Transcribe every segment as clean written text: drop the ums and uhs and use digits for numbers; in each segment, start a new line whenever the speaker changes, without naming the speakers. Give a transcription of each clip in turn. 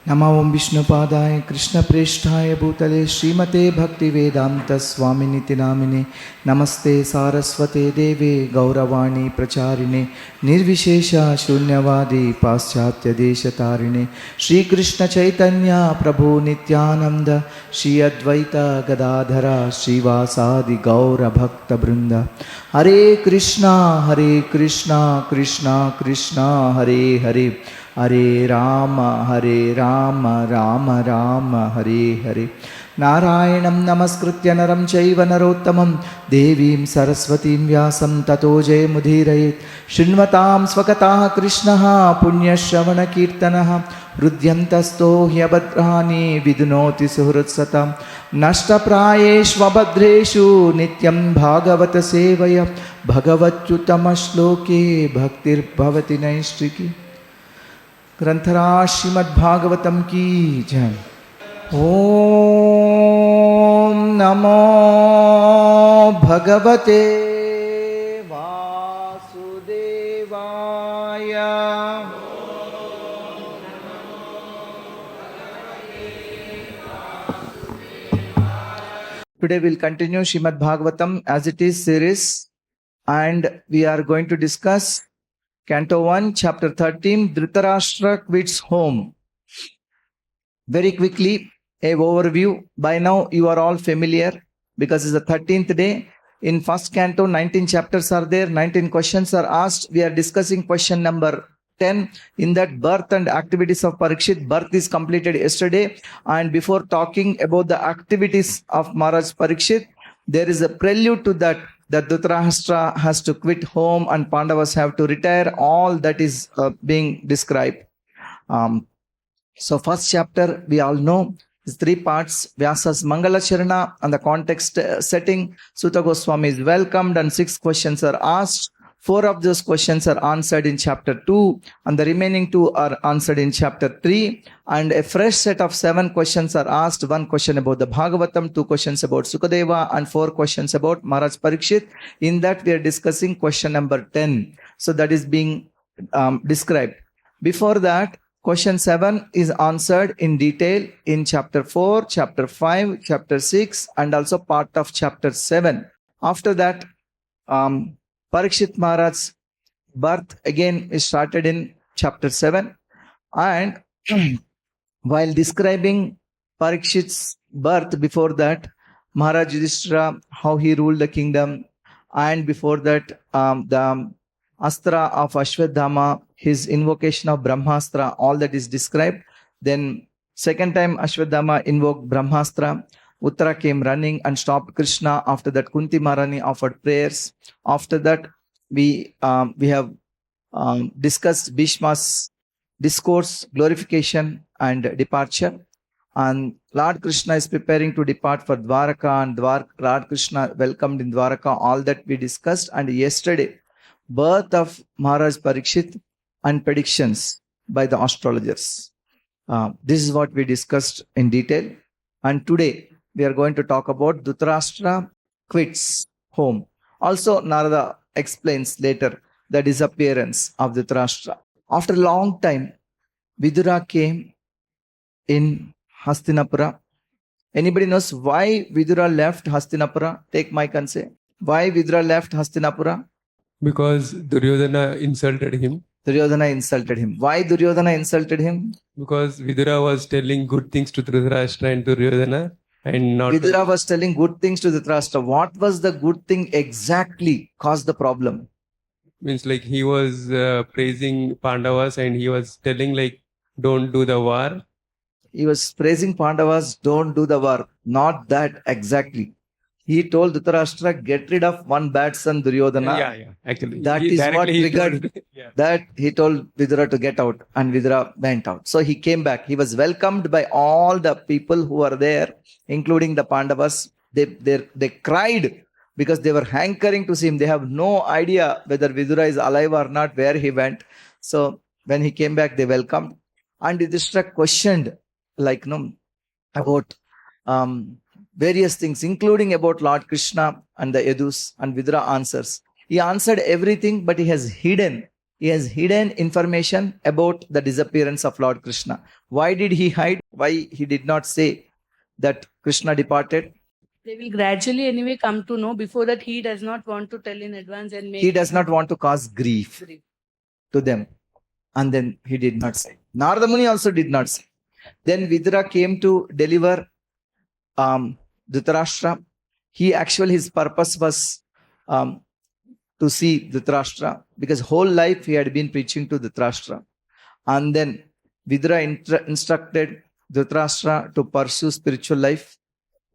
Namo Om Vishnupadaya Krishna Presthaya Bhutale Srimate Bhakti Vedanta Swaminiti Namine Namaste Saraswate Deve Gauravani Pracharine Nirvishesha Shunyavadi Paschatya Deshatarine Shri Krishna Chaitanya Prabhu Nityananda Shri Advaita Gadadhara Srivasadi Gaura Bhakta Brinda Hare Krishna Krishna Krishna Hare Hare Hare Rama, Rama Rama, Hare Hare. Narayanam namaskritya naram chaiva narottamam Devim saraswatim vyasam tato jayamudhirayet. Shrinvatam swakataha Krishnaha punyashravana kirtanaha Hrudyantasto hyabhadrani vidunoti suhritsatam Nashtaprayeshvabhadreshu nityam bhagavata sevaya Bhagavatutama shloke bhaktir bhavati naishtriki. ग्रंथराज Shrimad Bhagavatam की जय। ओम नमो भगवते वासुदेवाय। Today we'll continue Śrīmad Bhāgavatam as it is series, and we are going to discuss Canto 1, Chapter 13, Dhṛtarāṣṭra quits home. Very quickly, a overview. By now, you are all familiar because it's the 13th day. In first canto, 19 chapters are there, 19 questions are asked. We are discussing question number 10. In that, birth and activities of Parikshit. Birth is completed yesterday. And before talking about the activities of Maharaj Parikshit, there is a prelude to that Dhṛtarāṣṭra has to quit home and Pāṇḍavas have to retire. All that is being described. So first chapter, we all know, is 3 parts. Vyasa's Mangalacharana and the context setting. Sutta Goswami is welcomed and 6 questions are asked. 4 of those questions are answered in chapter 2 and the remaining 2 are answered in chapter 3. And a fresh set of 7 questions are asked. 1 question about the Bhagavatam, 2 questions about Sukadeva and 4 questions about Maharaj Parikshit. In that we are discussing question number 10. So that is being described. Before that, question 7 is answered in detail in chapter 4, chapter 5, chapter 6 and also part of chapter 7. After that, Parikshit Maharaj's birth again is started in chapter 7, and while describing Parikshit's birth, before that, Mahārāja Yudhiṣṭhira, how he ruled the kingdom, and before that, the astra of Ashwadhama, his invocation of Brahmastra, all that is described. Then second time Ashwadhama invoked Brahmastra. Uttarā came running and stopped Kṛṣṇa. After that, Kuntī Maharani offered prayers. After that, we have discussed Bhishma's discourse, glorification and departure. And Lord Kṛṣṇa is preparing to depart for Dwaraka, and Lord Kṛṣṇa welcomed in Dwaraka. All that we discussed. And yesterday, birth of Maharaj Parikshit and predictions by the astrologers. This is what we discussed in detail. And today, we are going to talk about Dhṛtarāṣṭra quits home. Also, Nārada explains later the disappearance of Dhṛtarāṣṭra. After a long time, Vidura came in Hastināpura. Anybody knows why Vidura left Hastināpura? Take mic and say. Why Vidura left Hastināpura?
Because Duryodhana insulted him.
Duryodhana insulted him. Why Duryodhana insulted him?
Because Vidura was telling good things to Dhṛtarāṣṭra and Duryodhana. And not
Vidura was telling good things to Dhṛtarāṣṭra. What was the good thing exactly caused the problem?
Means like he was praising Pāṇḍavas and he was telling like don't do the war.
He was praising Pāṇḍavas, don't do the war. Not that exactly. He told Dhṛtarāṣṭra, get rid of one bad son Duryodhana.
Yeah. Actually,
That is what triggered that he told Vidura to get out, and Vidura went out. So he came back. He was welcomed by all the people who were there, including the Pāṇḍavas. They cried because they were hankering to see him. They have no idea whether Vidura is alive or not, where he went. So when he came back, they welcomed. And Yudhiṣṭhira questioned about various things, including about Lord Kṛṣṇa and the Yadus, and Vidura answers. He answered everything, but he has hidden He has hidden information about the disappearance of Lord Kṛṣṇa. Why did he hide? Why he did not say that Krishna departed?
They will gradually anyway come to know. Before that, he does not want to tell in advance and make.
He does not want to cause grief to them. And then he did not say. Nārada Muni also did not say. Then Vidura came to deliver Dhṛtarāṣṭra. His purpose was to see Dhṛtarāṣṭra, because whole life he had been preaching to Dhṛtarāṣṭra. And then Vidura instructed Dhṛtarāṣṭra to pursue spiritual life.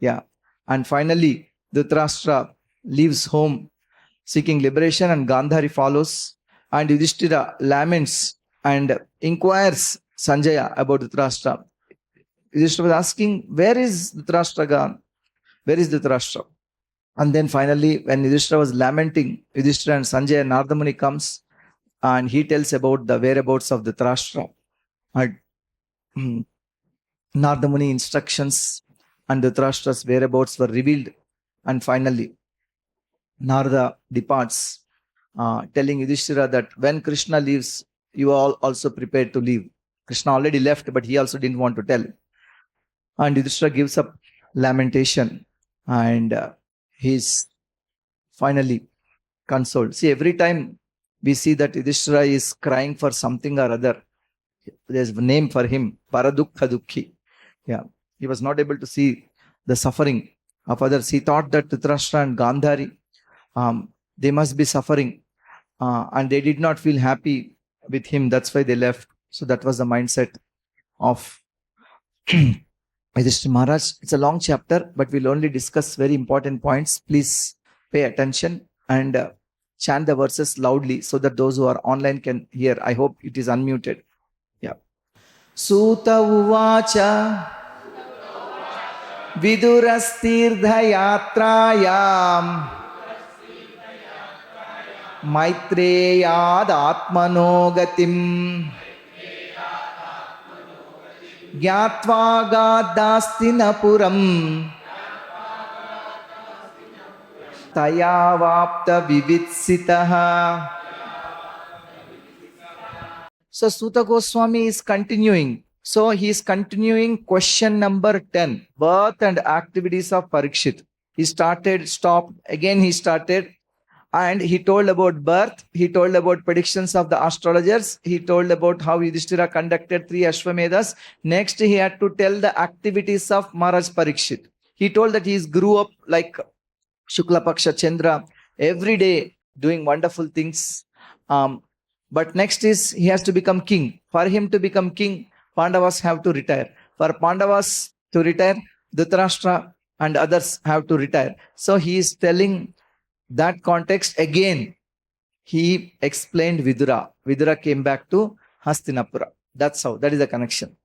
Yeah. And finally, Dhṛtarāṣṭra leaves home seeking liberation, and Gāndhārī follows. And Yudhiṣṭhira laments and inquires Sañjaya about Dhṛtarāṣṭra. Yudhiṣṭhira was asking, where is Dhṛtarāṣṭra gone? Where is Dhṛtarāṣṭra? And then finally, when Yudhiṣṭhira was lamenting, Yudhiṣṭhira and Sañjaya, Nārada Muni comes and he tells about the whereabouts of Dhṛtarāṣṭra. And Nārada Muni instructions and Dhṛtarāṣṭra's whereabouts were revealed. And finally, Nārada departs, telling Yudhiṣṭhira that when Krishna leaves, you are also prepared to leave. Krishna already left, but he also didn't want to tell. And Yudhiṣṭhira gives up lamentation, and he's finally consoled. See, every time we see that Yudhiṣṭhira is crying for something or other, there's a name for him, Paradukha Dukhi. Yeah. He was not able to see the suffering of others. He thought that Dhṛtarāṣṭra and Gāndhārī, they must be suffering, and they did not feel happy with him. That's why they left. So that was the mindset of Yudhiṣṭhira Maharaj. It's a long chapter, but we'll only discuss very important points. Please pay attention and chant the verses loudly so that those who are online can hear. I hope it is unmuted. Yeah. Sūta uvacha vidurastīrdhayatrāyām Maitreya Atmano gatim Gyatva Hastināpuram Taya Vāpta Vivitsitaha. So Sūta Goswami is continuing. So he is continuing question number 10. Birth and activities of Parikshit. He started, stopped, again he started. And he told about birth, he told about predictions of the astrologers, he told about how Yudhiṣṭhira conducted 3 Ashvamedas. Next, he had to tell the activities of Maharaj Parikshit. He told that he grew up like Shukla Paksha Chandra, every day doing wonderful things. But next is he has to become king. For him to become king, Pāṇḍavas have to retire. For Pāṇḍavas to retire, Dhṛtarāṣṭra and others have to retire. So he is telling that context again. He explained Vidura. Vidura came back to Hastināpura. That's how. That is the connection.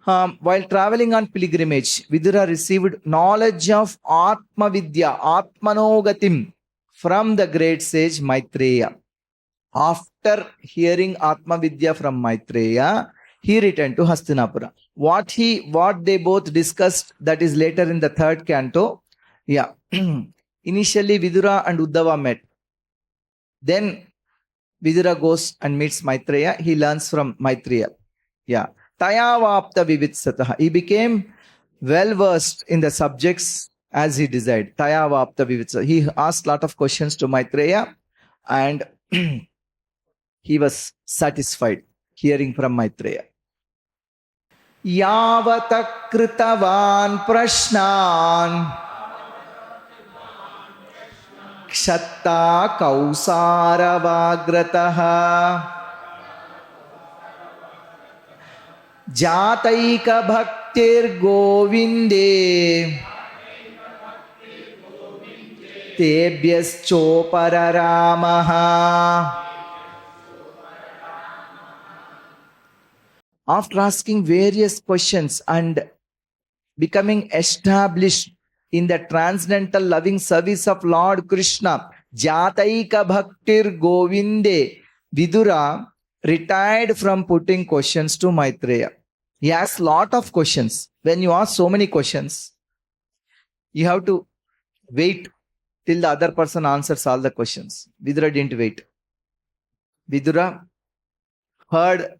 While traveling on pilgrimage, Vidura received knowledge of Atma Vidya, Atmanogatim, from the great sage Maitreya. After hearing Atma Vidya from Maitreya, he returned to Hastināpura. What they both discussed, that is later in the 3rd canto. Yeah. Initially, Vidura and Uddhava met. Then Vidura goes and meets Maitreya. He learns from Maitreya. Yeah. Taya Vāpta Vivitsataha. He became well versed in the subjects as he desired. Taya Vāpta Vivitsataha. He asked a lot of questions to Maitreya, and he was satisfied hearing from Maitreya. Yavata kritavan prashnan kshatta kausaravagrataha jataika bhaktir govinde tebhyaschopararamaha. After asking various questions and becoming established in the transcendental loving service of Lord Kṛṣṇa, Jataika Bhaktir Govinde, Vidura retired from putting questions to Maitreya. He asked lot of questions. When you ask so many questions, you have to wait till the other person answers all the questions. Vidura didn't wait. Vidura heard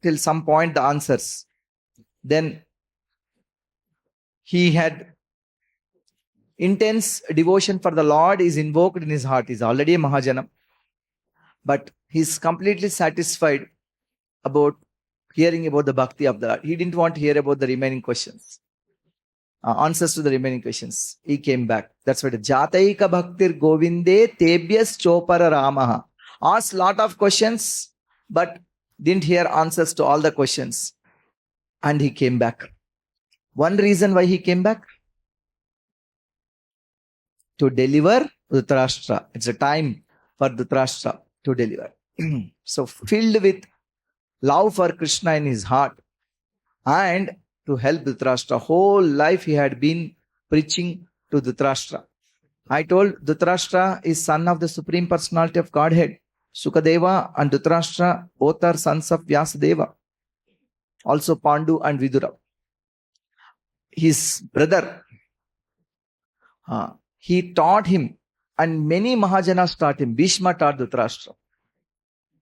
till some point the answers. Then he had intense devotion for the Lord is invoked in his heart. He is already a Mahajana. But he is completely satisfied about hearing about the bhakti of the Lord. He didn't want to hear about the remaining questions. Answers to the remaining questions. He came back. That's what Jataika Bhaktir Govinde Tebyas Chopara Ramaha. Asked lot of questions, but didn't hear answers to all the questions. And he came back. One reason why he came back? To deliver Dhṛtarāṣṭra. It's a time for Dhṛtarāṣṭra to deliver. So filled with love for Krishna in his heart and to help Dhṛtarāṣṭra. Whole life he had been preaching to Dhṛtarāṣṭra. I told Dhṛtarāṣṭra is son of the Supreme Personality of Godhead. Sukadeva and Dhṛtarāṣṭra both are sons of Vyasadeva. Also Pandu and Vidura. His brother, he taught him, and many Mahajanas taught him. Bhishma taught Dhṛtarāṣṭra.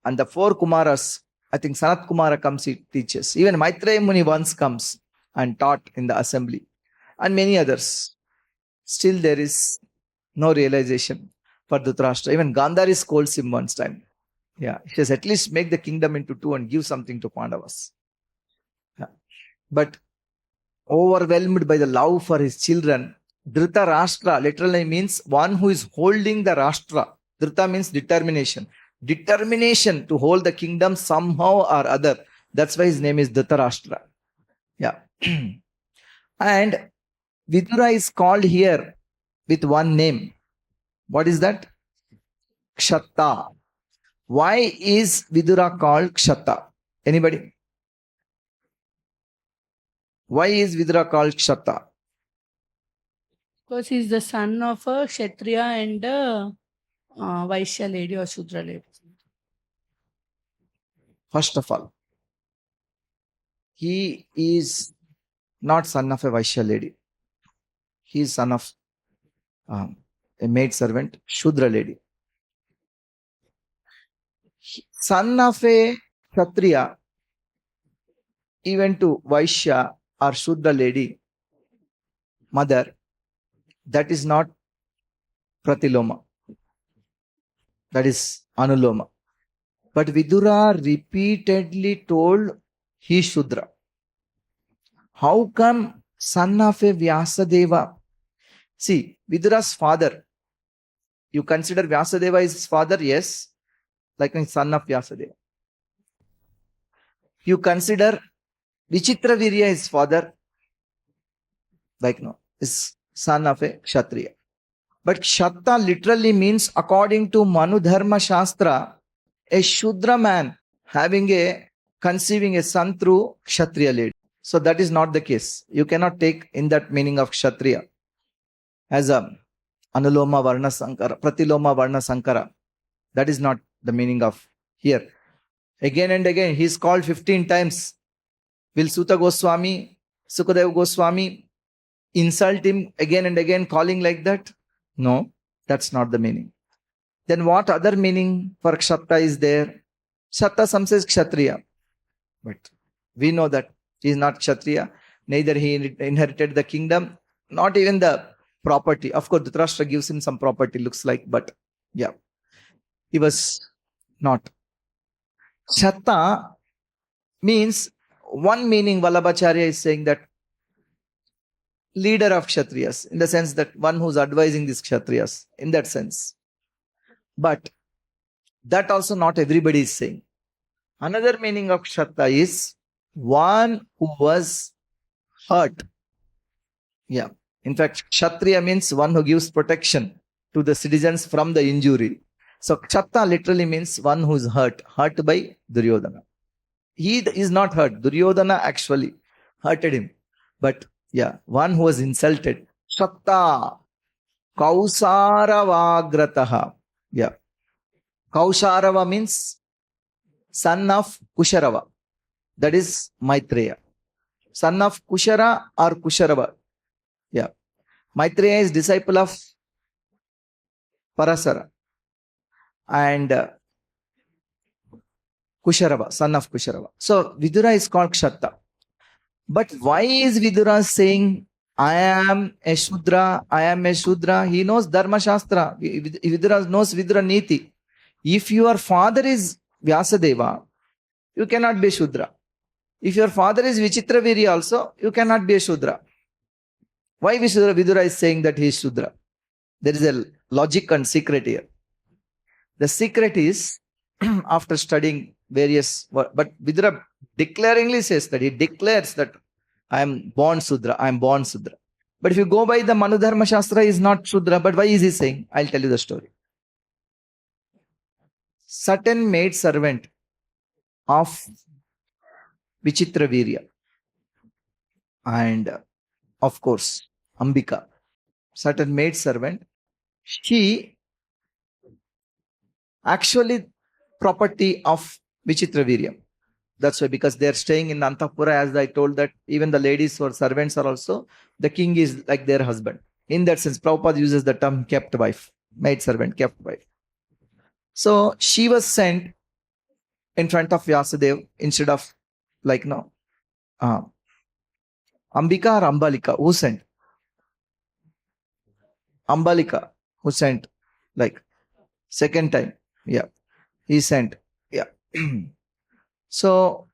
And the 4 Kumaras, I think Sanat Kumara comes, he teaches. Even Maitreya Muni once comes and taught in the assembly. And many others. Still there is no realization for Dhṛtarāṣṭra. Even Gāndhārī scolds him once time. Yeah, he says, at least make the kingdom into 2 and give something to Pāṇḍavas. Yeah. But overwhelmed by the love for his children, Dhṛtarāṣṭra literally means one who is holding the Rashtra. Dhrita means determination. Determination to hold the kingdom somehow or other. That's why his name is Dhṛtarāṣṭra. Yeah. And Vidura is called here with one name. What is that? Kshatta. Why is Vidura called Kshatta? Anybody? Why is Vidura called Kshatta?
Because he's the son of a Kshatriya and a Vaishya lady or Shudra lady.
First of all, he is not son of a Vaishya lady. He is son of a maid servant, Shudra lady. Son of a Kshatriya, even to Vaishya or Shudra lady, mother, that is not Pratiloma. That is Anuloma. But Vidura repeatedly told he is Shudra. How come son of a Vyasadeva? See, Vidura's father, you consider Vyasadeva is his father? Yes. Like a son of Vyasadeva. You consider Vichitra Virya his father? Like no, is son of a Kshatriya. But Kshatta literally means, according to Manu Dharma Shastra, a Shudra man conceiving a son through Kshatriya lady. So that is not the case. You cannot take in that meaning of Kshatriya as a Anuloma Varna Sankara, Pratiloma Varna Sankara. That is not the meaning of here. Again and again, he is called 15 times. Will Suta Goswami, Sukadeva Goswami insult him again and again, calling like that? No, that's not the meaning. Then what other meaning for Kshatta is there? Kshatta, some says Kshatriya. But we know that he is not Kshatriya. Neither he inherited the kingdom, not even the property. Of course, Dhṛtarāṣṭra gives him some property, looks like, but yeah, he was not. Kshatta means, one meaning Vallabhacharya is saying that leader of Kshatriyas, in the sense that one who's advising these Kshatriyas, in that sense. But that also not everybody is saying. Another meaning of Kshatta is one who was hurt. Yeah. In fact, Kshatriya means one who gives protection to the citizens from the injury. So Kshatta literally means one who is hurt by Duryodhana. He is not hurt. Duryodhana actually hurted him. But yeah, one who was insulted. Kshatta. Kausaravagrataha. Yeah. Kausarava means son of Kusharava. That is Maitreya. Son of Kushara or Kusharava. Yeah. Maitreya is disciple of Parasara. And Kusharava, son of Kusharava. So Vidura is called Kshatta. But why is Vidura saying, I am a Shudra, I am a Shudra? He knows Dharma Shastra. Vidura knows Vidura Niti. If your father is Vyasadeva, you cannot be a Shudra. If your father is Vichitravirya also, you cannot be a Shudra. Why Vidura is saying that he is Shudra? There is a logic and secret here. The secret is, after studying various, but Vidura declaringly says that, he declares that I am born Shudra, I am born Shudra. But if you go by the Manudharma Shastra, he is not Shudra. But why is he saying? I'll tell you the story. Certain maid servant of Vichitravirya and of course Ambika, certain maid servant, she actually property of Vichitravirya. That's why, because they are staying in Antapura, as I told, that even the ladies or servants are also, the king is like their husband. In that sense, Prabhupada uses the term kept wife, maid servant, kept wife. So she was sent in front of Vyasadeva instead of like no. Ambika or Ambalika? Who sent? Ambalika, who sent? Like second time. Yeah. He sent. Yeah. So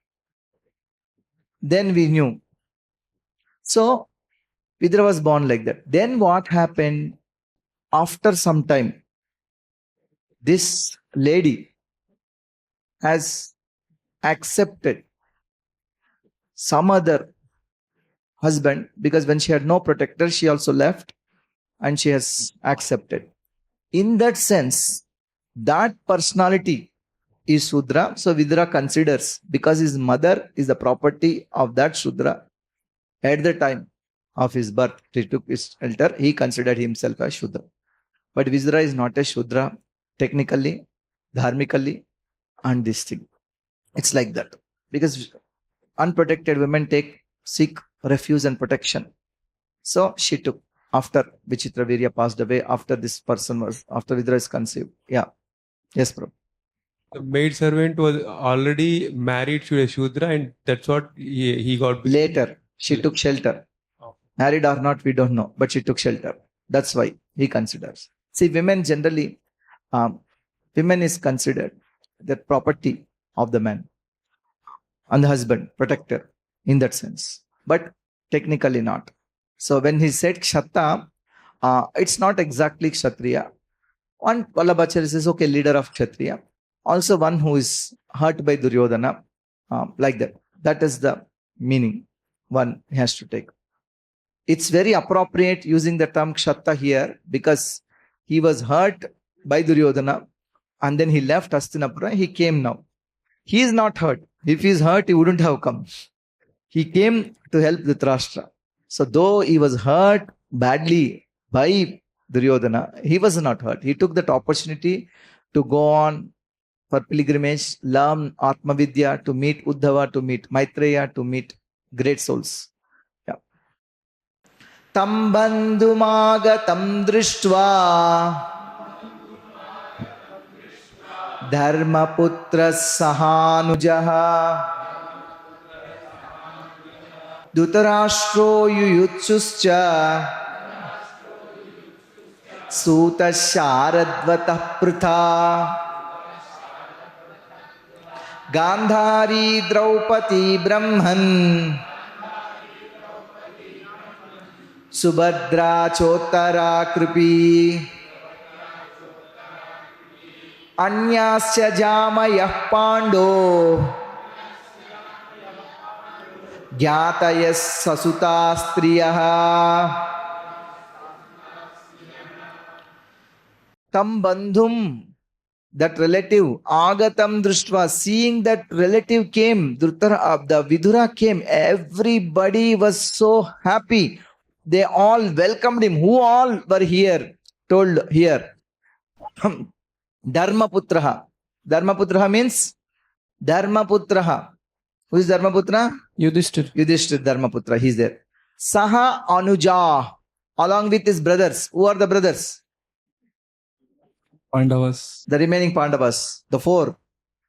then we knew. So Vidura was born like that. Then what happened? After some time, this lady has accepted some other husband, because when she had no protector, she also left and she has accepted. In that sense, that personality is Shudra. So Vidura considers, because his mother is the property of that Shudra, at the time of his birth, he took his shelter, he considered himself as Shudra. But Vidura is not a Shudra, technically, dharmically, and this thing. It's like that. Because unprotected women seek refuge and protection. So she took, after Vichitravirya passed away, after this person was, after Vidura is conceived. Yeah. Yes, Prabhu.
The maid servant was already married to a Shudra, and that's what he got.
Later, she took shelter. Married or not, we don't know, but she took shelter. That's why he considers. See, women generally, women is considered the property of the man and the husband, protector, in that sense. But technically not. So when he said Kshatta, it's not exactly Kshatriya. One Vallabhacharya says, okay, leader of Kshatriya. Also one who is hurt by Duryodhana, like that. That is the meaning one has to take. It's very appropriate using the term Kshatta here, because he was hurt by Duryodhana and then he left Hastināpura. He came now. He is not hurt. If he is hurt, he wouldn't have come. He came to help Dhṛtarāṣṭra. So though he was hurt badly by Duryodhana, he was not hurt. He took that opportunity to go on for pilgrimage, learn Atma Vidya, to meet Uddhava, to meet Maitreya, to meet great souls. Yeah. Tam bandhumagatam drishtva dharmaputra sahanujaha Dhṛtarāṣṭro yuyutsuscha Suta sharadvatah pritha Gāndhārī Draupadī Brahman Subhadrā Uttarā Kripī Anyasya Jāmayah Pāṇḍo Gyātayas Sasutāstriyah Tam bandhum, that relative, agatam drishtva, seeing that relative came, the Vidura came, everybody was so happy. They all welcomed him. Who all were here? Told here. Dharmaputraha. Dharmaputraha means Dharmaputraha. Who is Dharmaputra?
Yudhiṣṭhira.
Yudhiṣṭhira Dharmaputra. He is there. Saha Anuja, along with his brothers. Who are the brothers?
Pāṇḍavas.
The remaining Pāṇḍavas. The four.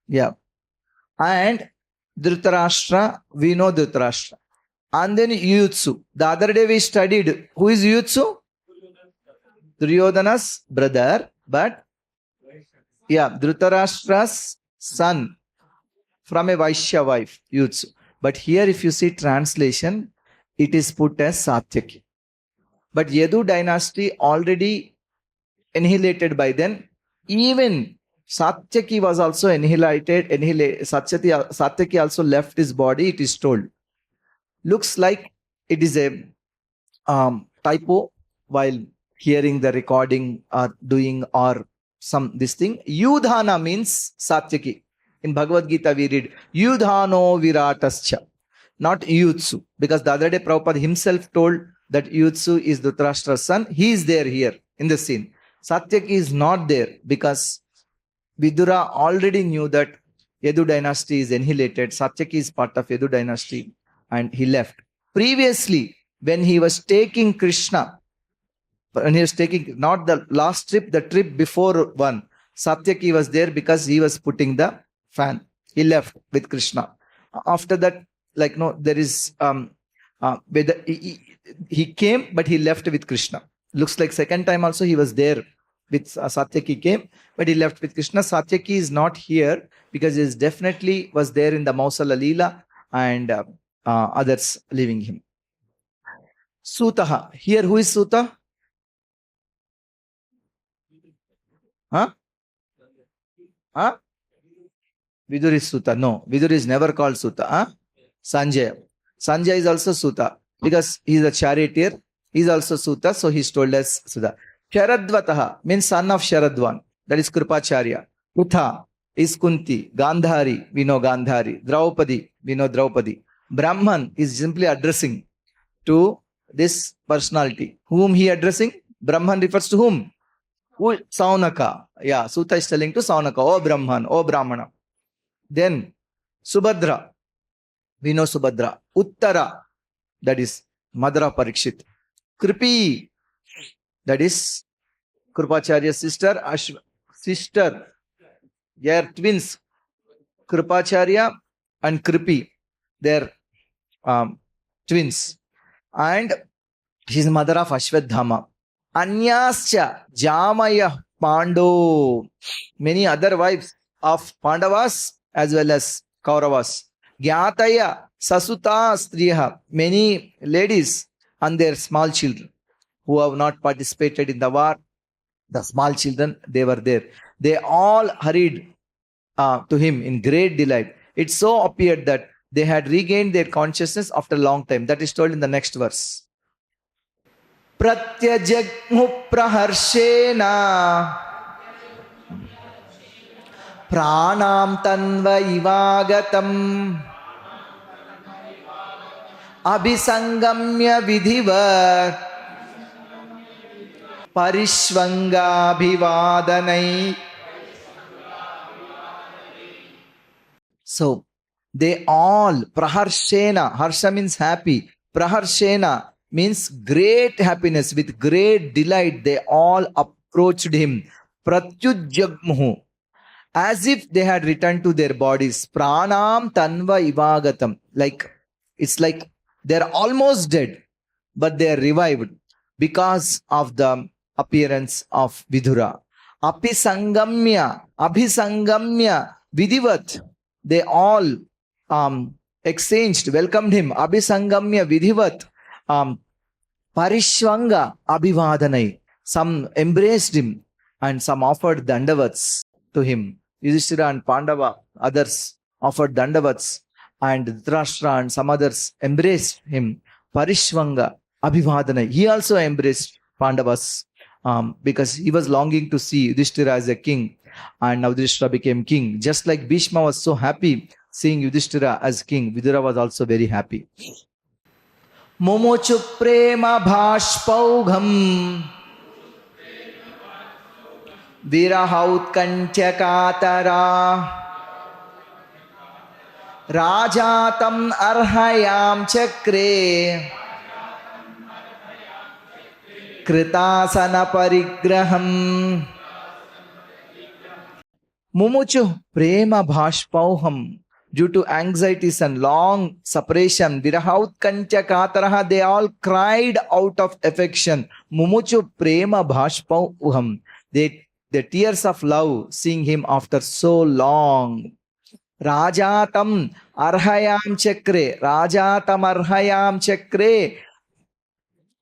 Yeah. And Dhṛtarāṣṭra, we know Dhṛtarāṣṭra. And then Yudhiṣṭhira. The other day we studied, who is Yudhiṣṭhira? Duryodhana's brother, but Dhṛtarāṣṭra's son from a Vaishya wife, Yudhiṣṭhira. But here if you see translation, it is put as Satyaki. But Yadu dynasty already annihilated by then. Even Satyaki was also annihilated. Satyaki also left his body, it is told. Looks like it is a typo while hearing the recording or doing or this thing. Yudhana means Satyaki. In Bhagavad Gita we read Yudhano Viratascha, not Yudhiṣṭhira, because the other day Prabhupada himself told that Yudhiṣṭhira is Dhṛtarāṣṭra's son. He is there here in the scene. Satyaki is not there because Vidura already knew that Yadu dynasty is annihilated. Satyaki is part of Yadu dynasty and he left. Previously, when he was taking Kṛṣṇa, when he was taking, not the last trip, the trip before one, Satyaki was there because he was putting the fan. He left with Kṛṣṇa. After that, there is, he came, but he left with Kṛṣṇa. Looks like second time also he was there with Satyaki came, but he left with Kṛṣṇa. Satyaki is not here because he definitely was there in the Mausala Leela and others leaving him. Sutaha. Here who is Suta? Vidura is Suta. No, Vidura is never called Suta. Sañjaya. Sañjaya is also Suta because he is a charioteer. He is also Suta, so he is told as Suta. Sharadvataha means son of Sharadvan. That is Kṛpācārya. Utha is Kuntī. Gāndhārī, we know Gāndhārī. Draupadī, we know Draupadī. Brahman is simply addressing to this personality. Whom he addressing? Brahman refers to whom? Saunaka. Yeah, Suta is telling to Saunaka, O Brahman, O Brahmana. Then Subhadrā, we know Subhadrā. Uttarā, that is mother of Parikshit. Kṛpī, that is Kṛpācārya's sister. They are twins. Kṛpācārya and Kṛpī, they are twins. And she is mother of Ashwadhāma. Anyascha Jamaya Pāṇḍo. Many other wives of Pāṇḍavas as well as Kauravas. Gyātaya Sasuta Striyaha. Many ladies and their small children who have not participated in the war. The small children, they were there. They all hurried to him in great delight. It so appeared that they had regained their consciousness after a long time. That is told in the next verse. Pratyajagmu praharshena pranam tanva ivagatam abhisangamya vidhivat parishvanga bhivadanai. So they all, praharshena, harsha means happy, praharshena means great happiness, with great delight, they all approached him. Pratyujjagmuhu, as if they had returned to their bodies. Pranam tanva ivagatam, it's like they're almost dead, but they are revived because of the appearance of Vidura. Abhisangamya vidhivat, they all exchanged, welcomed him. Abhisangamya vidhivat parishvanga abhivadanai. Some embraced him and some offered dandavats to him. Yudhiṣṭhira and Pāṇḍava, others offered dandavats, and Dhṛtarāṣṭra and some others embraced him. Parishvanga abhivadanai. He also embraced Pāṇḍavas because he was longing to see Yudhiṣṭhira as a king, and now Yudhiṣṭhira became king. Just like Bhishma was so happy seeing Yudhiṣṭhira as king, Vidura was also very happy. Momochu prema bhashpaugham virahaut kantyakatara rajatam arhayam chakre kritasana parigraham. Mumuchu prema bhashpauham. due to anxieties and long separation, virahautkancha kataraha, they all cried out of affection. Mumuchu prema bhashpau uham. The tears of love, seeing him after so long. Rajatam arhayam chakre, Rajatam arhayam chakre,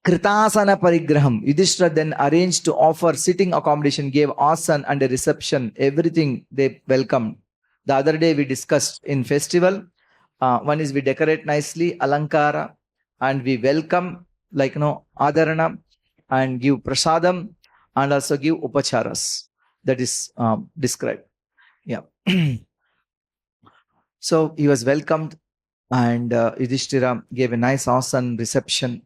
Kritasana parigraham. Yudhiṣṭhira then arranged to offer sitting accommodation, gave arson and a reception, everything they welcomed. The other day we discussed in festival, one is we decorate nicely, alankara, and we welcome, like, adarana, and give prasadam, and also give upacharas. That is described. Yeah. So he was welcomed, and Yudhiṣṭhira gave a nice arson reception.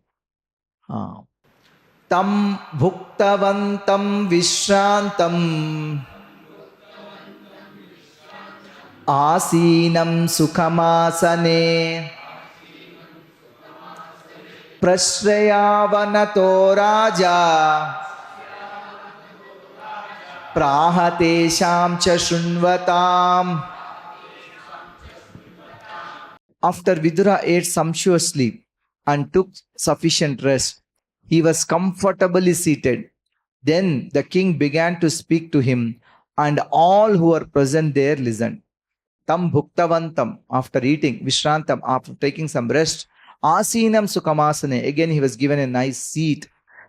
Tam bhuktavantam vishrantam asinam sukhamasane prashrayavanato raja prahatesham cha shunvatam. After Vidura ate sumptuously and took sufficient rest, he was comfortably seated. Then the king began to speak to him, and all who were present there listened. Tam bhuktavantam, after eating, vishrantam, after taking some rest, asinam sukhamasane, again he was given a nice seat.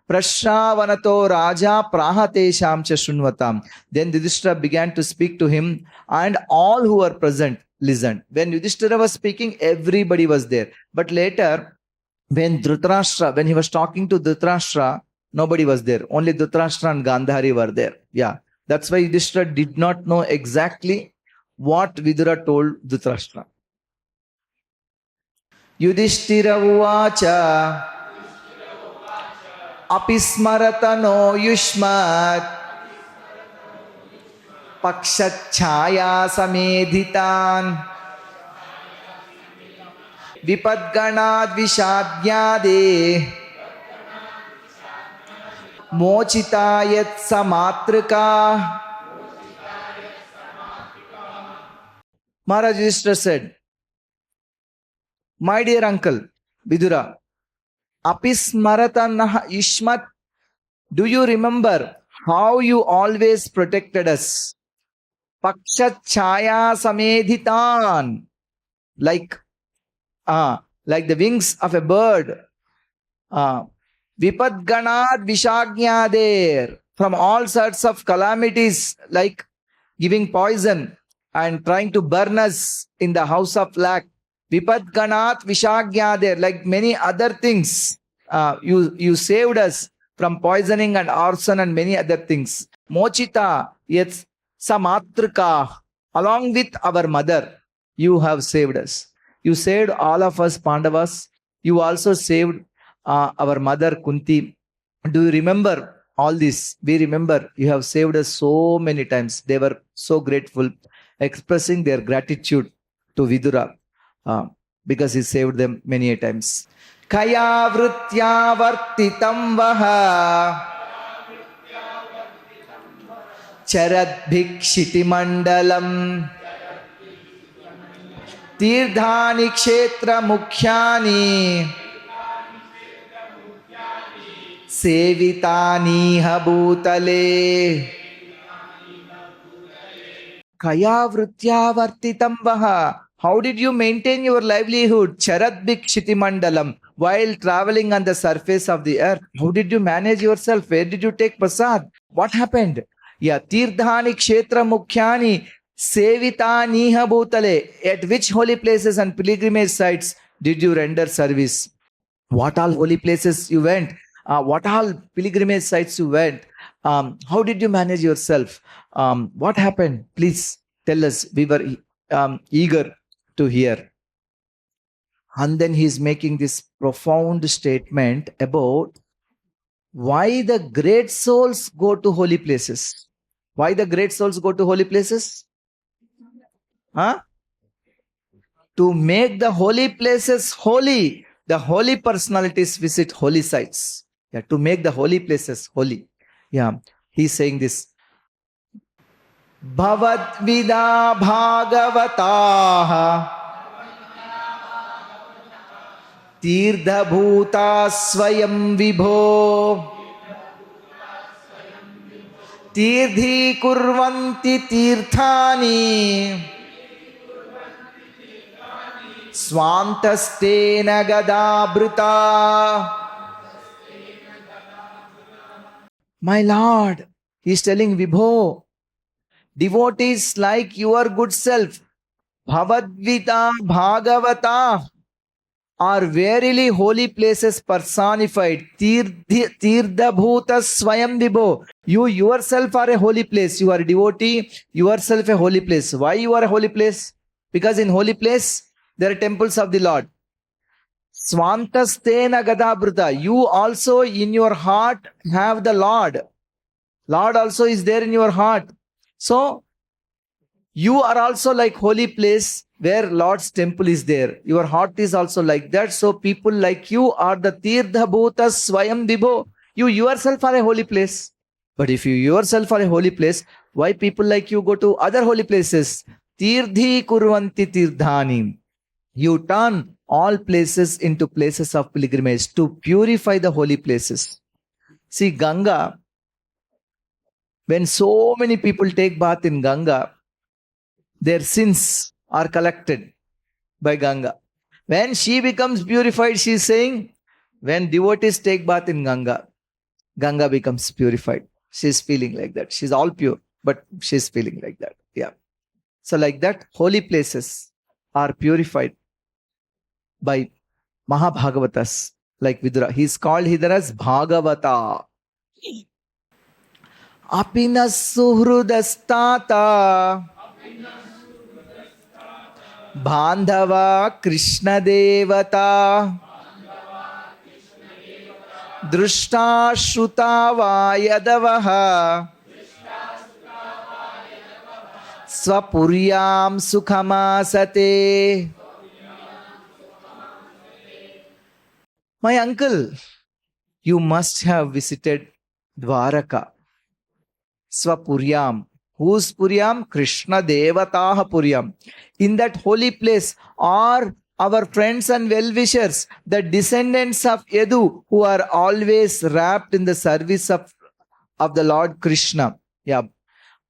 Prashravanato raja prahatesham cha shunvatam. Then Yudhiṣṭhira began to speak to him, and all who were present listened. When Yudhiṣṭhira was speaking, everybody was there. But later, when he was talking to Dhṛtarāṣṭra, nobody was there. Only Dhṛtarāṣṭra and Gāndhārī were there. Yeah. That's why Yudhiṣṭhira did not know exactly what Vidura told Dhṛtarāṣṭra. Yudhiṣṭhira uvacha apismarata no yushmat pakshachaya samedhitan vipadganad vishadgyade mochitayat samatrika. Mahārāja Yudhiṣṭhira said, my dear uncle Vidura, apismarata yushmat, do you remember how you always protected us? Pakshachaya samedhitan, like the wings of a bird. Vipadganad vishagnyāder, from all sorts of calamities, like giving poison and trying to burn us in the house of lack. Vipadganat vishagnyāder, like many other things. You saved us from poisoning and arson and many other things. Mochita, yet samatrika, along with our mother, you have saved us. You saved all of us Pāṇḍavas. You also saved our mother Kuntī. Do you remember all this? We remember you have saved us so many times. They were so grateful, expressing their gratitude to Vidura because he saved them many a times. Kaya vritya vartitam vaha charad bhikshiti mandalam tīrdhāni kshetra mukhyāni sevitāni habhūtale. Kaya vritya vartitam vaha. How did you maintain your livelihood? Charad bhikshiti mandalam. While traveling on the surface of the earth, how did you manage yourself? Where did you take prasad? What happened? Yeah, tīrdhāni kshetra mukhyāni sevitāni habhūtale. At which holy places and pilgrimage sites did you render service? What all holy places you went? What all pilgrimage sites you went? How did you manage yourself? What happened? Please tell us. We were eager to hear. And then he is making this profound statement about why the great souls go to holy places. Why the great souls go to holy places? To make the holy places holy. The holy personalities visit holy sites. Yeah, to make the holy places holy. Yeah, he's saying this. Bhavadvida Bhāgavataha Tīrdhabhūtā Svayam Vibho Tīrdhi Kurvanti Tīrthāni Swantastena Gadābrita. My Lord, he is telling Vibho, devotees like your good self, Bhavadvita Bhāgavata, are verily holy places personified. Tīrdhabhūta Svayam Vibho. You yourself are a holy place. You are a devotee, yourself a holy place. Why you are a holy place? Because in holy place, there are temples of the Lord. Swantastena Gadābrita. You also in your heart have the Lord. Lord also is there in your heart. So, you are also like holy place where Lord's temple is there. Your heart is also like that. So, people like you are the Tīrdhabhūta Svayam Vibho. You yourself are a holy place. But if you yourself are a holy place, why people like you go to other holy places? Tīrdhi Kurvanti Tīrdhāni. You turn all places into places of pilgrimage to purify the holy places. See, Ganga, when so many people take bath in Ganga, their sins are collected by Ganga. When she becomes purified, she is saying, when devotees take bath in Ganga, Ganga becomes purified. She is feeling like that. She is all pure, but she is feeling like that. Yeah. So like that, holy places are purified by Mahabhagavatas, like Vidura. He is called here as Bhagavata. Apinas suhrudastata Pāṇḍava Kṛṣṇa devata Drishta Shrutava Yadavaha Svapuryam Sukhamasate. My uncle, you must have visited Dwaraka. Svapuryam. Whose Puryam? Krishna Devataha Puryam. In that holy place are our friends and well-wishers, the descendants of Yadu, who are always wrapped in the service of the Lord Kṛṣṇa. Yeah.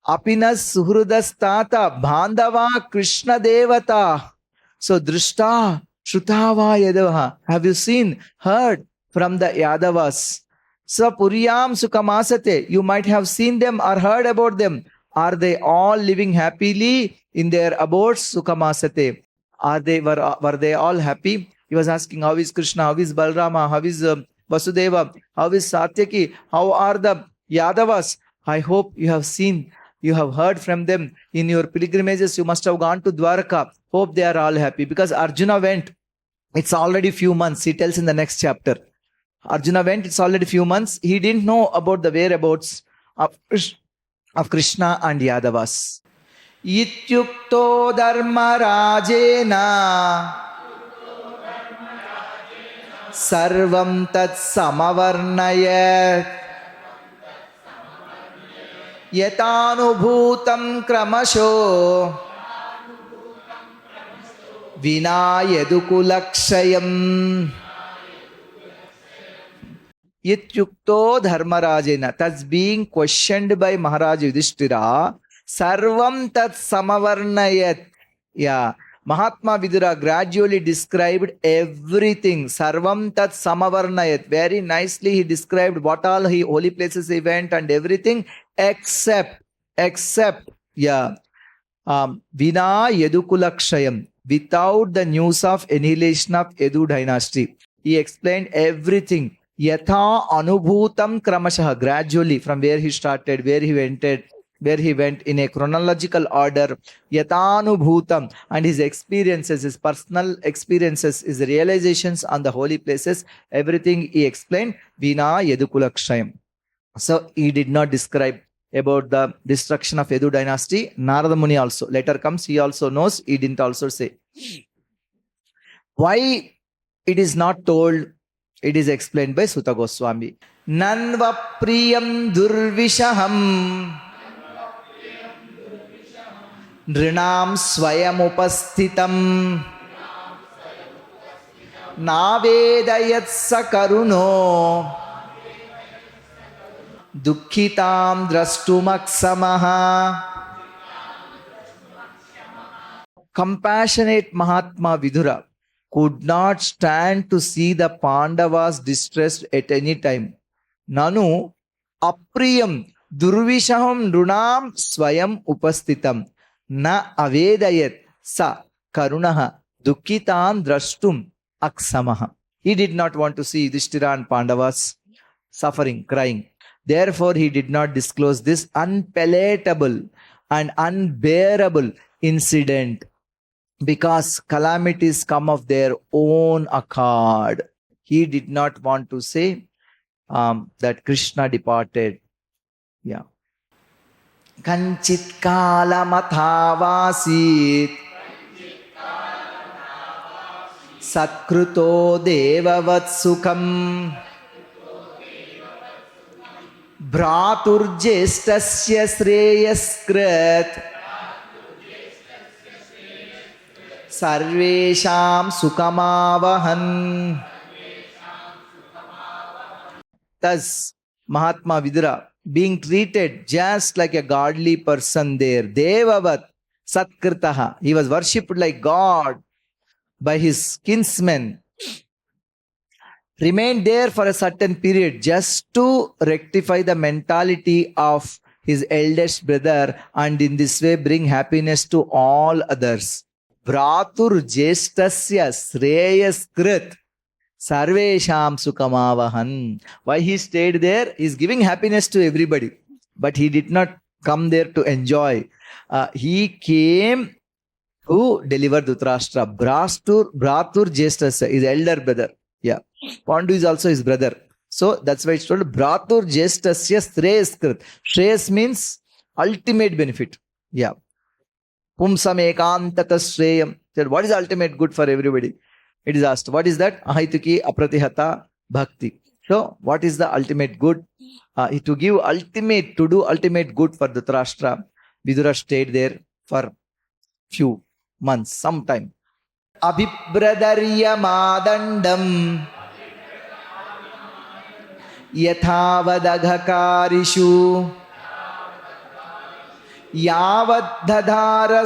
Apinas suhrudastata Pāṇḍava Kṛṣṇa devata. So Drishta Shrutava Yadavaha. Have you seen, heard from the Yadavas? Sapuryam Sukhamasate. You might have seen them or heard about them. Are they all living happily in their abodes? Sukhamasate. Were they all happy? He was asking, how is Krishna? How is Balrama? How is Vasudeva? How is Satyaki? How are the Yadavas? I hope you have seen, you have heard from them in your pilgrimages. You must have gone to Dwaraka. Hope they are all happy. Because Arjuna went. It's already few months. He tells in the next chapter. Arjuna went. It's already few months. He didn't know about the whereabouts of Krishna and Yadavas. Ityukto Dharmarajena Sarvam Tat Samavarnayat Yatanubhutam Kramasho Vina Yadukulakshayam. Ityukto Dharmarajena. That's being questioned by Mahārāja Yudhiṣṭhira. Sarvam tat samavarnayat. Yeah. Mahātmā Vidura gradually described everything. Sarvam tat samavarnayat. Very nicely he described what all holy places he went and everything except yeah. Vina Yadukulakshayam. Without the news of annihilation of Yadu dynasty. He explained everything. Yatha anubhutam kramashaha. Gradually from where he started, where he went in a chronological order. Yatanubhutam. And his experiences, his personal experiences, his realizations on the holy places, everything he explained. Vina Yadukulakshayam. So he did not describe about the destruction of Yadu dynasty. Nārada Muni also. Later comes, he also knows, he didn't also say. Why it is not told? It is explained by Sutta Goswami. Nanva priyam durvishaham nrināṁ svayamupasthitam nāvedayat sakaruno dukkhitāṁ drashtumaksamaha. Compassionate Mahātmā Vidura could not stand to see the Pāṇḍavas distressed at any time. Nanu apriyam durvishaham nrunam swayam upasthitam na avedayat sa karunaha dukkhitam drashtum aksamaha. He did not want to see Yudhiṣṭhira and Pāṇḍavas suffering, crying. Therefore, he did not disclose this unpalatable and unbearable incident, because calamities come of their own accord. He did not want to say that Krishna departed. Yeah. Kanchit kalamatavasit satkruto devavat sukham bhraturjeshtasya sreyaskrit sarvesham sukhamavahan. Thus, Mahātmā Vidura, being treated just like a godly person there, devavat satkritaha, he was worshipped like God by his kinsmen, remained there for a certain period just to rectify the mentality of his eldest brother, and in this way bring happiness to all others. Bhratur jestasya sreyaskrit sarvesham sukhamavahan. Why he stayed there? He is giving happiness to everybody, but he did not come there to enjoy. He came to deliver Dhṛtarāṣṭra. Bhratur jestasya, his elder brother. Yeah. Pandu is also his brother. So that's why it's told Bhratur jestasya sreyaskrit. Shreyas means ultimate benefit. Yeah. Pumsam ekantata shreyam. Said, what is ultimate good for everybody? It is asked, what is that? Ahaituki apratihata bhakti. So, what is the ultimate good? To do ultimate good for Dhṛtarāṣṭra, Vidura stayed there for few months, some time. Abhibradarya madandam yathavadagakarishu yavaddhadhara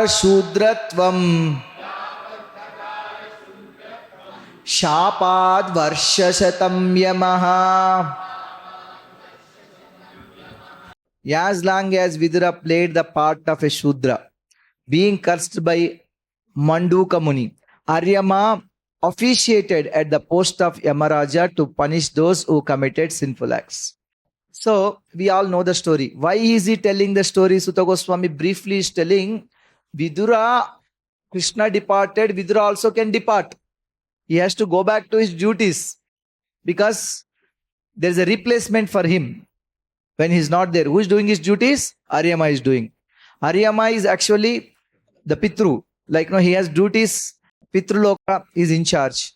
shudratvam shāpād varshashatam yamaha. As long as Vidura played the part of a Shudra, being cursed by Manduka Muni, Aryama officiated at the post of Yamaraja to punish those who committed sinful acts. So, we all know the story. Why is he telling the story? Sutta Goswami briefly is telling, Vidura, Krishna departed, Vidura also can depart. He has to go back to his duties, because there is a replacement for him. When he is not there, who is doing his duties? Aryama is doing. Aryama is actually the Pitru. Like, he has duties. Pitruloka is in charge.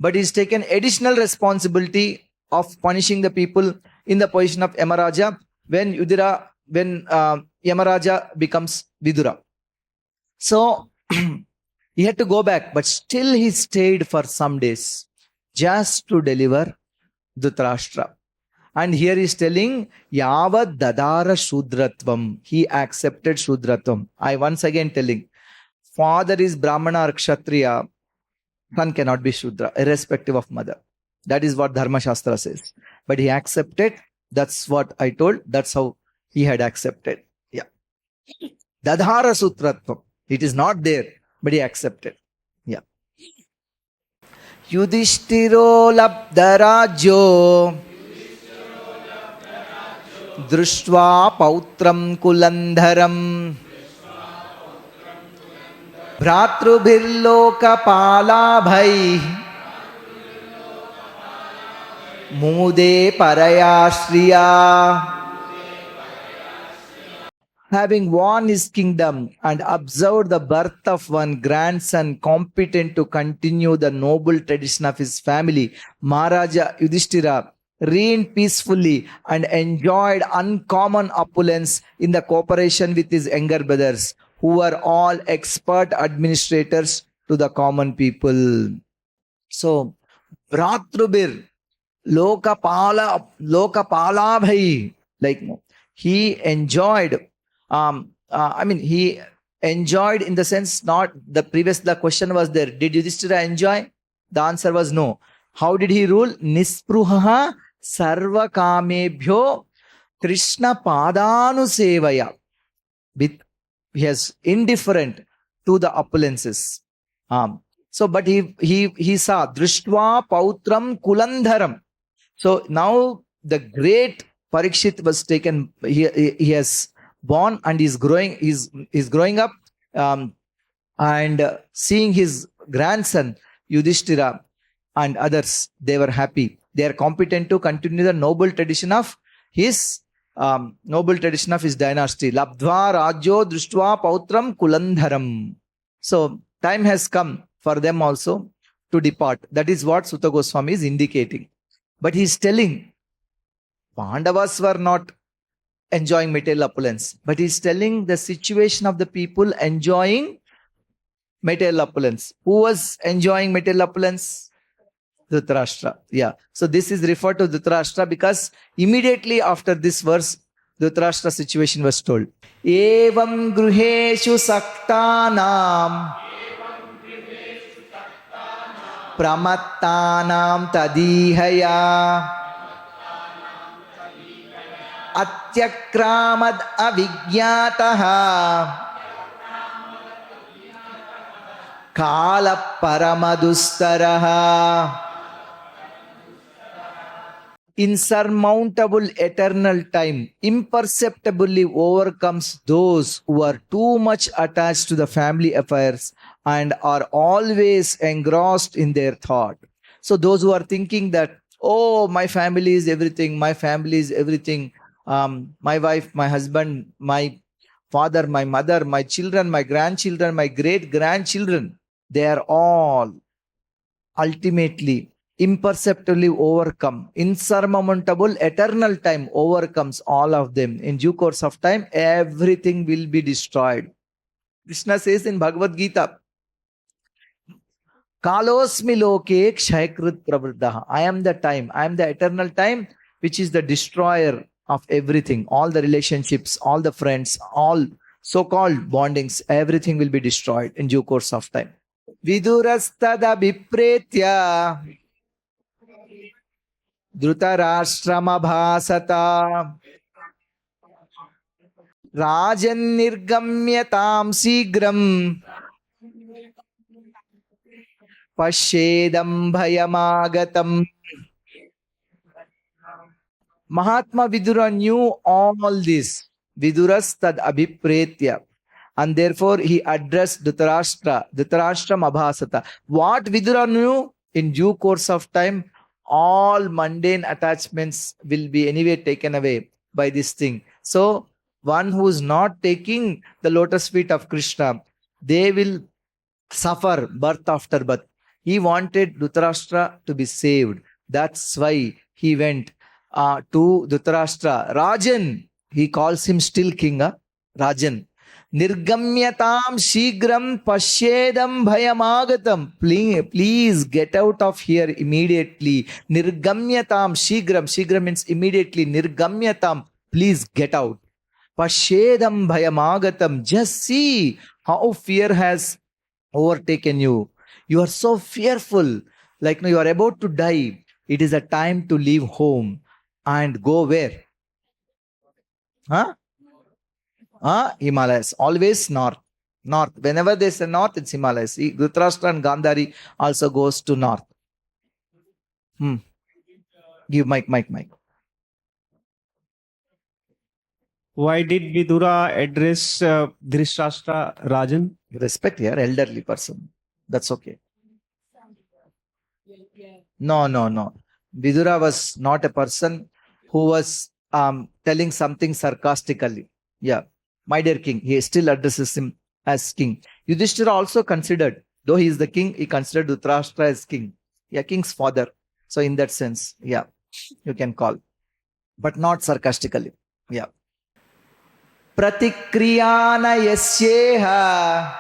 But he is taken additional responsibility of punishing the people in the position of Yamaraja when Yamaraja becomes Vidura. So, he had to go back, but still he stayed for some days just to deliver Dhṛtarāṣṭra. And here he is telling, Yavad dadara shudratvam. He accepted shudratvam. I once again telling, father is Brahmana or Kshatriya, son cannot be Shudra, irrespective of mother. That is what Dharma Shastra says. But he accepted, that's what I told, that's how he had accepted. Yeah. Dadhara sutratvam. It is not there, but he accepted. Yeah. Yudhiṣṭhiro labdharājyo Drushtva pautram kulandharam Bhratrubhirloka palabhai Mude parayashriya. Having won his kingdom and observed the birth of one grandson competent to continue the noble tradition of his family, Mahārāja Yudhiṣṭhira reigned peacefully, and enjoyed uncommon opulence in the cooperation with his younger brothers, who were all expert administrators to the common people. So, Bhratrubir, Lokapalabhai, like he enjoyed, he enjoyed in the sense, not the question was there, did Yudhiṣṭhira enjoy? The answer was no. How did he rule? Nispruhaha sarva kamebhyo Krishna padanusevaya. He is indifferent to the opulences. But he saw drishtva pautram kulandharam. So now the great Parikshit was taken. He has born and is growing. He's growing up, and seeing his grandson Yudhiṣṭhira and others, they were happy. They are competent to continue the noble tradition of his dynasty. Labdva rajyo drishtva pautram kulandharam. So time has come for them also to depart. That is what Sutta Goswami is indicating. But he is telling Pāṇḍavas were not enjoying material opulence, but he is telling the situation of the people enjoying material opulence. Who was enjoying material opulence? Dhṛtarāṣṭra. Yeah. So this is referred to Dhṛtarāṣṭra because immediately after this verse, Dhṛtarāṣṭra situation was told. Evam gruheshu saktanam pramattanam tadihaya atyakramad avigyataha kala paramadustaraha. Insurmountable eternal time imperceptibly overcomes those who are too much attached to the family affairs and are always engrossed in their thought. So those who are thinking that, oh, my family is everything, my wife, my husband, my father, my mother, my children, my grandchildren, my great-grandchildren, they are all ultimately imperceptibly overcome. Insurmountable eternal time overcomes all of them. In due course of time, everything will be destroyed. Krishna says in Bhagavad Gita, Kalosmi loke kshaykrit pravriddha. I am the time, I am the eternal time, which is the destroyer of everything. All the relationships, all the friends, all so-called bondings, everything will be destroyed in due course of time. Vidurastada vipretya Dhṛtarāṣṭra bhāsata Rajan nirgamyatam sigram Pashyedam bhayamagatam. Mahātmā Vidura knew all this. Vidurastad abhipretya. And therefore he addressed Dhṛtarāṣṭra bhāsata. What Vidura knew? In due course of time, all mundane attachments will be anyway taken away by this thing. So one who is not taking the lotus feet of Krishna, they will suffer birth after birth. He wanted Dhṛtarāṣṭra to be saved. That's why he went to Dhṛtarāṣṭra. Rajan, he calls him still king, Rajan. Nirgamyatam shigram pashyedam bhayamagatam. Please get out of here immediately. Nirgamyatam shigram. Shigram means immediately. Nirgamyatam. Please get out. Pashyedam bhayamagatam. Just see how fear has overtaken you. You are so fearful. Like you are about to die. It is a time to leave home and go where? Himalayas. Always north. North. Whenever there is a north, it's Himalayas. Dhṛtarāṣṭra and Gāndhārī also goes to north. Give mic.
Why did Vidura address Dhṛtarāṣṭra Rajan?
Respect here, elderly person. That's okay. No. Vidura was not a person who was telling something sarcastically. Yeah. My dear king, he still addresses him as king. Yudhiṣṭhira also considered, though he is the king, he considered Dhṛtarāṣṭra as king. Yeah, king's father. So in that sense, yeah. you can call, but not sarcastically. Yeah. Pratikriyana yasyeha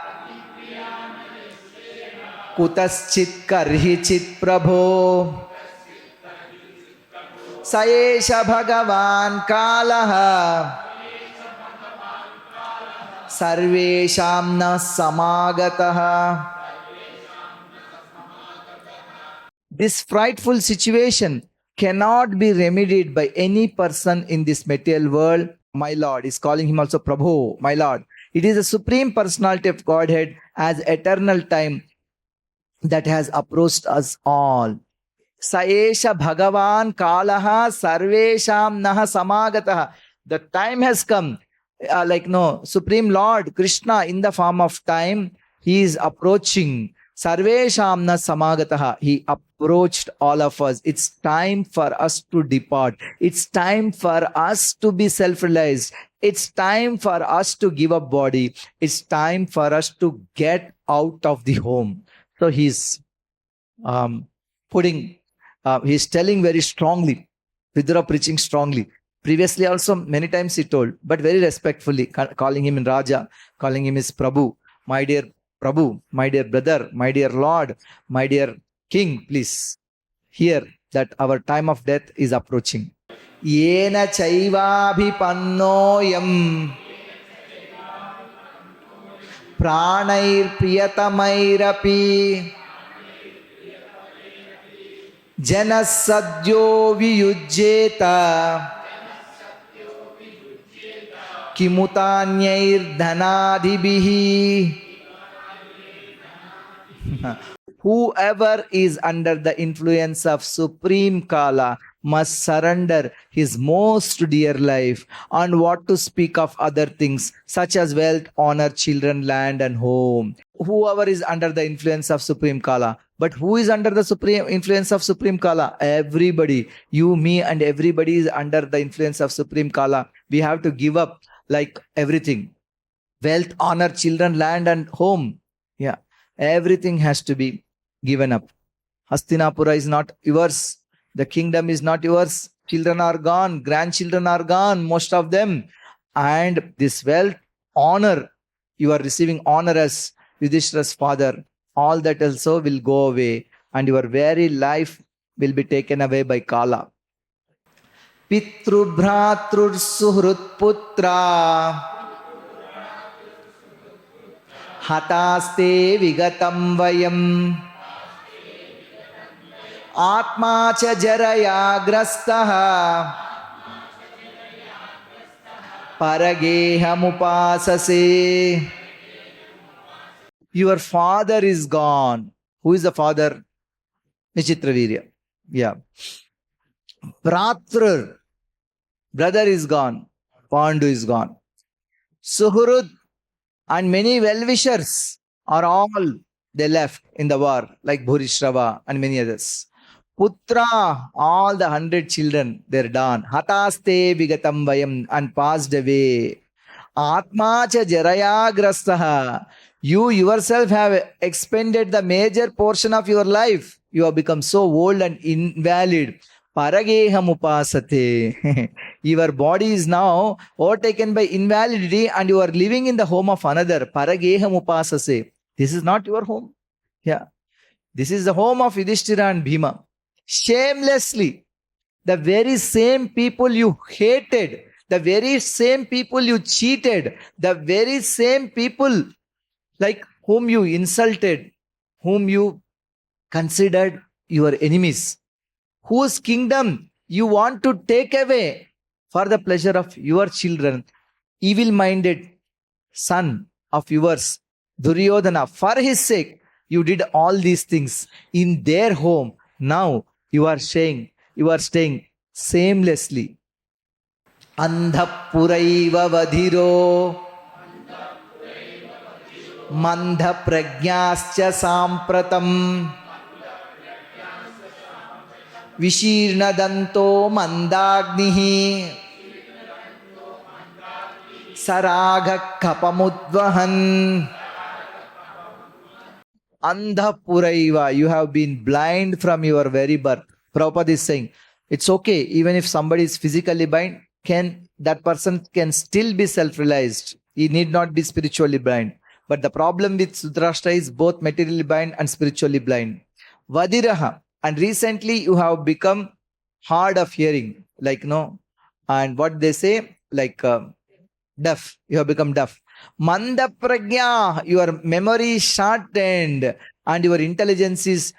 kutaschit karhichit prabho Saesha Bhagavan Kalaha Sarvesham na samagataha. This frightful situation cannot be remedied by any person in this material world. My Lord is calling him also Prabhu, my Lord. It is the Supreme Personality of Godhead as eternal time that has approached us all. Saesha Bhagavan Kalaha Sarvesham Naha Samagataha. The time has come. Supreme Lord Kṛṣṇa in the form of time, he is approaching. Sarvesham na samagataha. He approached all of us. It's time for us to depart. It's time for us to be self-realized. It's time for us to give up body. It's time for us to get out of the home. So he's he's telling very strongly. Vidura preaching strongly. Previously also many times he told, but very respectfully, calling him in Raja, calling him as Prabhu, my dear Prabhu, my dear brother, my dear Lord, my dear King, please hear that our time of death is approaching. Yena chaivabhipannoyam pranair priyatamairapi janasadyo viyujjeta kimutanyair dhanadhibihi. Whoever is under the influence of Supreme Kala must surrender his most dear life, and what to speak of other things such as wealth, honor, children, land and home. Whoever is under the influence of Supreme Kala. But who is under the supreme influence of Supreme Kala? Everybody. You, me and everybody is under the influence of Supreme Kala. We have to give up everything. Wealth, honor, children, land and home. Yeah. Everything has to be given up. Hastināpura is not yours. The kingdom is not yours. Children are gone. Grandchildren are gone. Most of them. And this wealth, honor, you are receiving honor as Yudhiṣṭhira's father. All that also will go away. And your very life will be taken away by Kala. Pitru bhratrur suhrut putra hataste vigatam vayam atma cha jaraya grastaha parageham upasase. Your father is gone. Who is the father? Nichitravirya. Yeah. Bhratrur, brother is gone. Pandu is gone. Suhrud and many well-wishers are all, they left in the war, like Bhurishrava and many others. Putra, all the 100 children, they're done. Hataste vigatam vayam, and passed away. Atma cha jaraya grastaha. You yourself have expended the major portion of your life. You have become so old and invalid. Parageham upasate. Your body is now overtaken by invalidity and you are living in the home of another. Parageham upasase. This is not your home. Yeah. This is the home of Yudhiṣṭhira and Bhima. Shamelessly, the very same people you hated, the very same people you cheated, the very same people whom you insulted, whom you considered your enemies, whose kingdom you want to take away for the pleasure of your children, evil-minded son of yours, Duryodhana, for his sake, you did all these things in their home. Now you are staying shamelessly. Andhapuraiva vadhiro mandha pragyascha sampratam vishirna danto mandagnihi saragha kapamudvahan. Andhapuraiva, you have been blind from your very birth. Prabhupada is saying, It's okay. Even if somebody is physically blind, that person can still be self-realized. He need not be spiritually blind. But the problem with Dhṛtarāṣṭra is both materially blind and spiritually blind. Vadiraha. And recently you have become hard of hearing. Like, no. And what they say, like deaf. You have become deaf. Manda prajna. Your memory is shortened and your intelligence is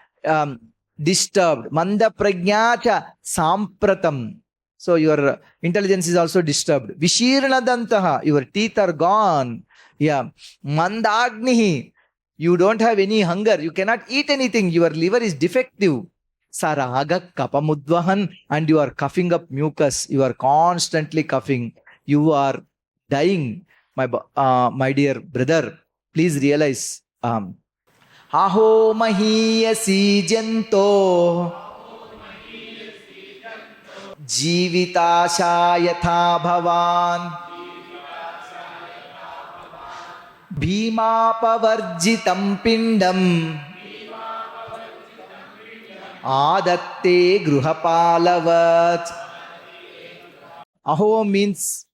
disturbed. Manda prajna cha sampratam. So your intelligence is also disturbed. Vishirnadantaha. Your teeth are gone. Yeah. Mandagnihi. You don't have any hunger. You cannot eat anything. Your liver is defective. Saraga kapamudvahan. And you are coughing up mucus. You are constantly coughing. You are dying. My dear brother, please realize. Aho mahiyasi janto Jivitāṣā yatha bhavan Bhīmāpavarjitam pindam Ādatte grūhapālavat. Aho means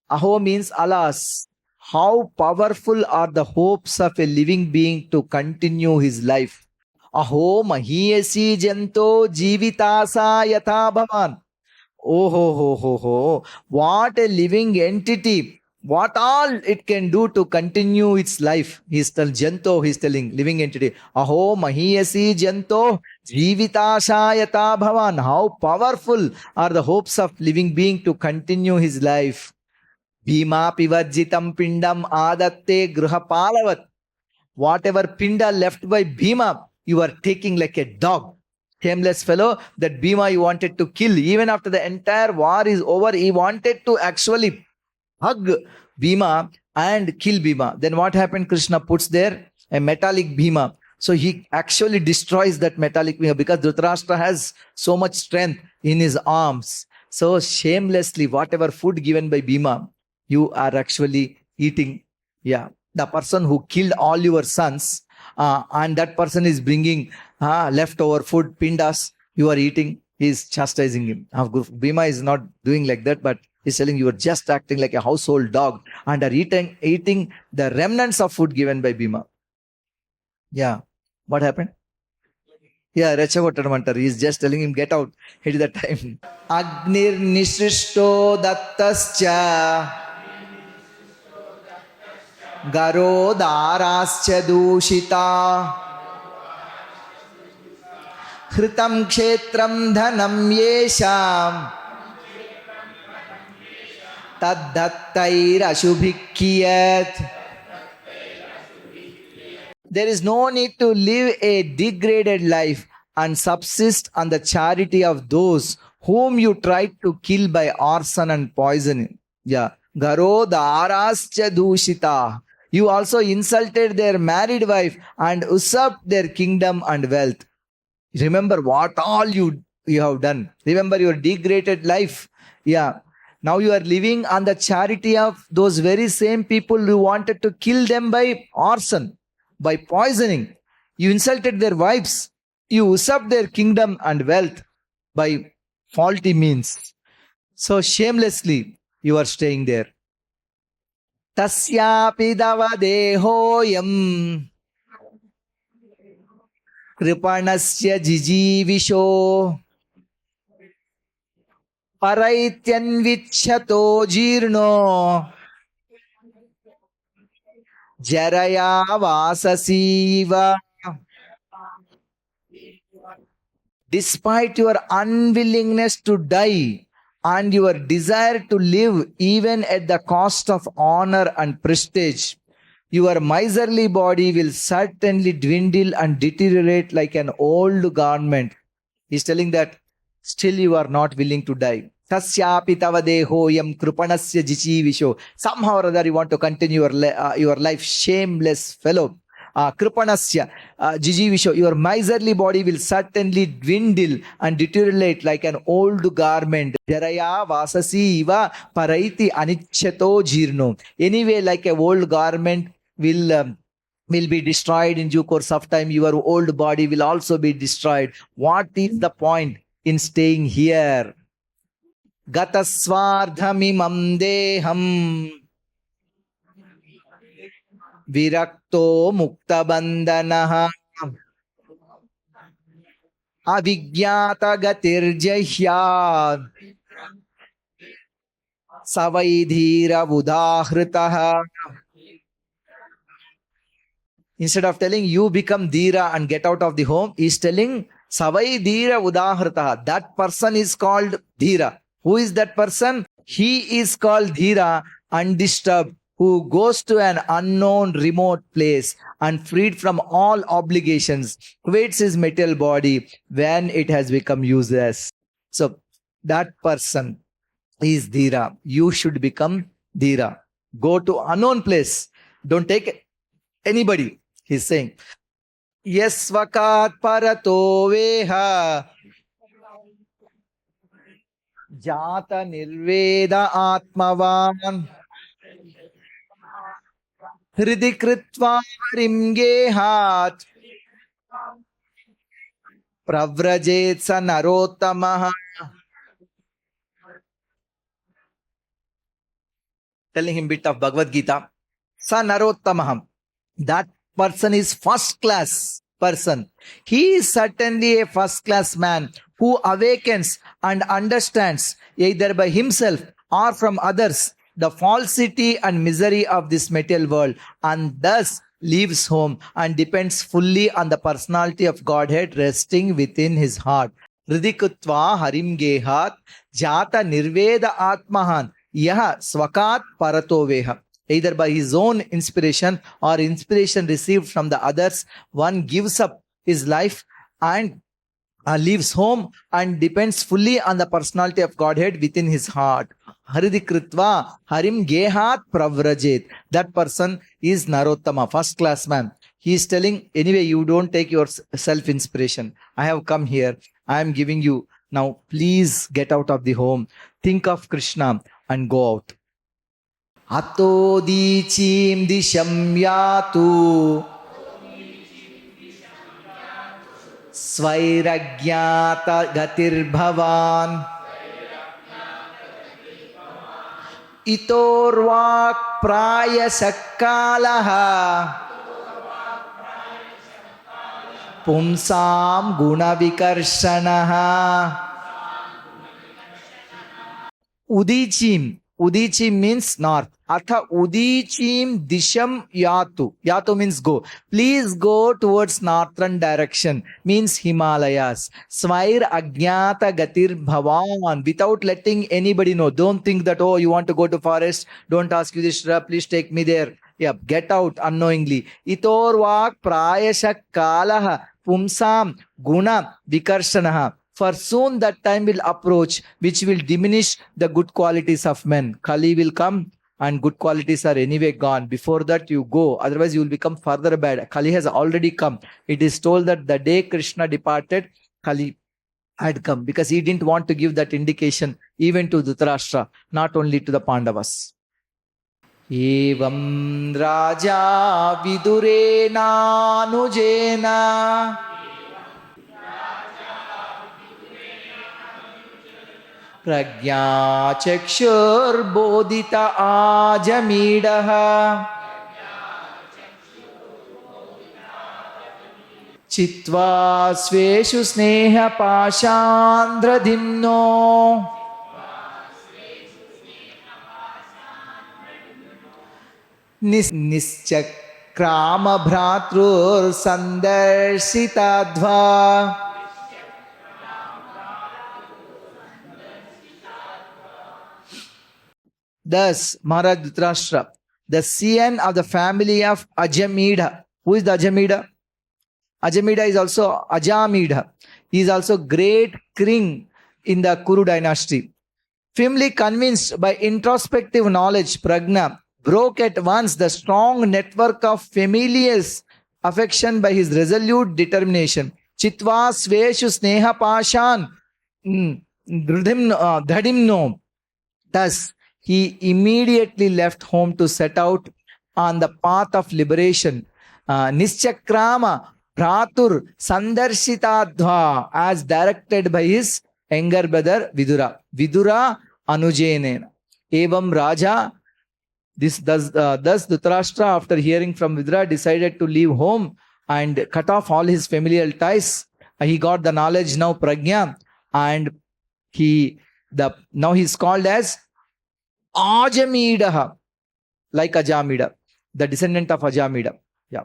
alas, how powerful are the hopes of a living being to continue his life. Aho mahiyasi janto jivitāṣā yatha bhavan. Oh, ho. What a living entity. What all it can do to continue its life. He's telling janto, he's telling living entity. Aho mahiyasi janto jivitāṣā yatha bhavan. How powerful are the hopes of living being to continue his life. Bhīmā pivarjitam pindam ādatte grūhapālavat. Whatever pinda left by Bhima, you are taking like a dog. Shameless fellow, that Bhima you wanted to kill. Even after the entire war is over, he wanted to actually hug Bhima and kill Bhima. Then what happened? Krishna puts there a metallic Bhima. So he actually destroys that metallic Bhima because Dhṛtarāṣṭra has so much strength in his arms. So shamelessly, whatever food given by Bhima, you are actually eating. Yeah, the person who killed all your sons, and that person is bringing leftover food, pindas, you are eating, he is chastising him. Bhima is not doing like that, but he's telling you are just acting like a household dog and are eating the remnants of food given by Bhima. Yeah, what happened? Yeah, Rechagottaramantar. He is just telling him, get out. Hit the time. Agnir nisrishto dattascha Garodārāṣṭra dūṣita Hritam kshetram dhanam yesham Taddattair ashubhikkiyat. There is no need to live a degraded life and subsist on the charity of those whom you tried to kill by arson and poisoning. Yeah. Garodārāṣṭra dūṣita. You also insulted their married wife and usurped their kingdom and wealth. Remember what all you have done. Remember your degraded life. Yeah. Now you are living on the charity of those very same people who wanted to kill them by arson, by poisoning. You insulted their wives. You usurped their kingdom and wealth by faulty means. So shamelessly you are staying there. Tasyapi davadehoyam Kṛpāṇasya jijivisho Paraityanvichyato jirno Jaraya vasasiva. Despite your unwillingness to die and your desire to live even at the cost of honor and prestige, your miserly body will certainly dwindle and deteriorate like an old garment. He's telling that still you are not willing to die. Tasyapi tavadehoyam Kṛpāṇasya jijivisho. Somehow or other you want to continue your life. Shameless fellow. Kṛpāṇasya jijivisho. Your miserly body will certainly dwindle and deteriorate like an old garment. Jaraya vasasi iva paraiti anichyato jirno. Anyway, like a old garment will be destroyed in due course of time. Your old body will also be destroyed. What is the point in staying here? gatasvardhamimam deham virakto muktabandhanah avigyata gatirjahya savaidhira udahritah. Instead of telling you become dhira and get out of the home, he is telling savai dhira udahritah. That person is called dhira. Who is that person? He is called dhira, undisturbed, who goes to an unknown remote place and freed from all obligations, quits his material body when it has become useless. So that person is dhira. You should become dhira. Go to unknown place. Don't take anybody. He's saying, Yasvakat parato veha jata nirveda atmavan hridi kritva harim gehat pravrajet sa narottamah. Telling him bit of Bhagavad Gita. Sa narottamah. That person is first class person. He is certainly a first class man who awakens and understands either by himself or from others the falsity and misery of this material world, and thus leaves home and depends fully on the personality of Godhead resting within his heart. Hridikutva harim gehat jata nirveda atmahan yaha swakat parato veha. Either by his own inspiration or inspiration received from the others, one gives up his life and leaves home and depends fully on the personality of Godhead within his heart. Haridikritva harim gehat pravrajet. That person is Narottama, first class man. He is telling, anyway, you don't take your self-inspiration. I have come here. I am giving you. Now, please get out of the home. Think of Krishna and go out. Ato dīcīm disham yātu svairagyāta gatir bhavan itorvāk prāyasakālaha pumsām gunavikarshanaha. Udīcīm. Udīcīm means north. Atha udīcīm disham yatu. Yatu means go. Please go towards northern direction. Means Himalayas. Svair agyata gatir bhavan. Without letting anybody know. Don't think that, oh, you want to go to forest. Don't ask Yudhiṣṭhira, please take me there. Yeah, get out unknowingly. Itorvāk prāyasha kālaha pumsam guna vikarshanaha. For soon that time will approach which will diminish the good qualities of men. Kali will come and good qualities are anyway gone. Before that you go, otherwise you will become further bad. Kali has already come. It is told that the day Krishna departed, Kali had come because he didn't want to give that indication even to Dhṛtarāṣṭra, not only to the Pāṇḍavas. Evam Raja Vidurena Nujena Prajñā chakshur bodhita ajamīdaha Chitva sveshu sneha pāṣāndradhimno Nischakrama bhratrur sandarsitadva. Thus, Mahārāja Yudhiṣṭhira, the scion of the family of Ajamīda. Who is the Ajamīda? Ajamīda is also Ajamīda. He is also great king in the Kuru dynasty. Firmly convinced by introspective knowledge, Prajna broke at once the strong network of familial affection by his resolute determination. Chitva sveshu sneha pāṣān dhadimno. Thus, he immediately left home to set out on the path of liberation. Nischakrama Bhratur Sandarshitadva, as directed by his younger brother Vidura. Vidura anujenena. Evam Raja, thus Dhṛtarāṣṭra, after hearing from Vidura, decided to leave home and cut off all his familial ties. He got the knowledge now, prajna, and now he's called as Ajamidaha, like Ajamida, the descendant of Ajamida. Yeah.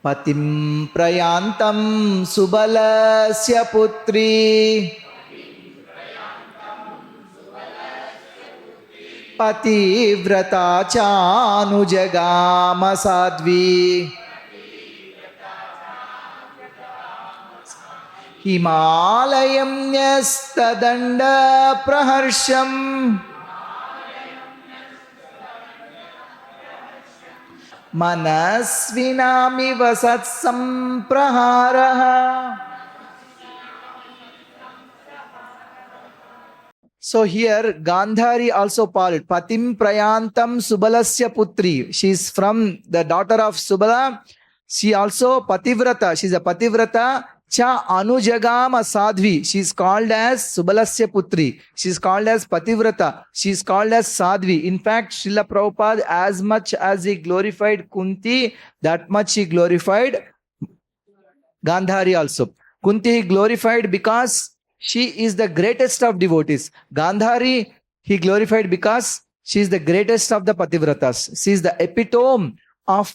Patim prayantam subalasya putri pativrata chanujagama sadvi Himalayam nyastadanda praharsham Manasvinami vasatsam praharaha. So here Gāndhārī also called Patim Prayantam Subalasya Putri. She is from the daughter of Subala. She also Pativrata. She is a Pativrata. Cha Anujagama Sadhvi. She is called as Subalasya Putri. She is called as Pativrata. She is called as Sadhvi. In fact, Srila Prabhupada, as much as he glorified Kuntī, that much he glorified Gāndhārī also. Kuntī he glorified because she is the greatest of devotees. Gāndhārī he glorified because she is the greatest of the Pativratas. She is the epitome of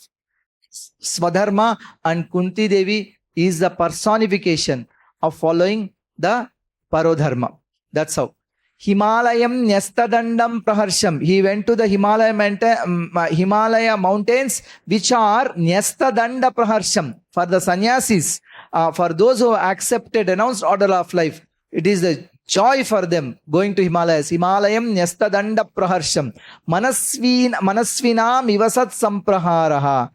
Swadharma, and Kuntī Devi is the personification of following the Parodharma. That's how. Himalayam Nyastadandam Praharsham. He went to the Himalaya mountains, which are Nyastadanda Praharsham. For the sannyasis, for those who accepted announced order of life, it is the joy for them going to Himalayas. Himalayam Nyastadanda Praharsham. Manasvinam Ivasat Sampraharaha.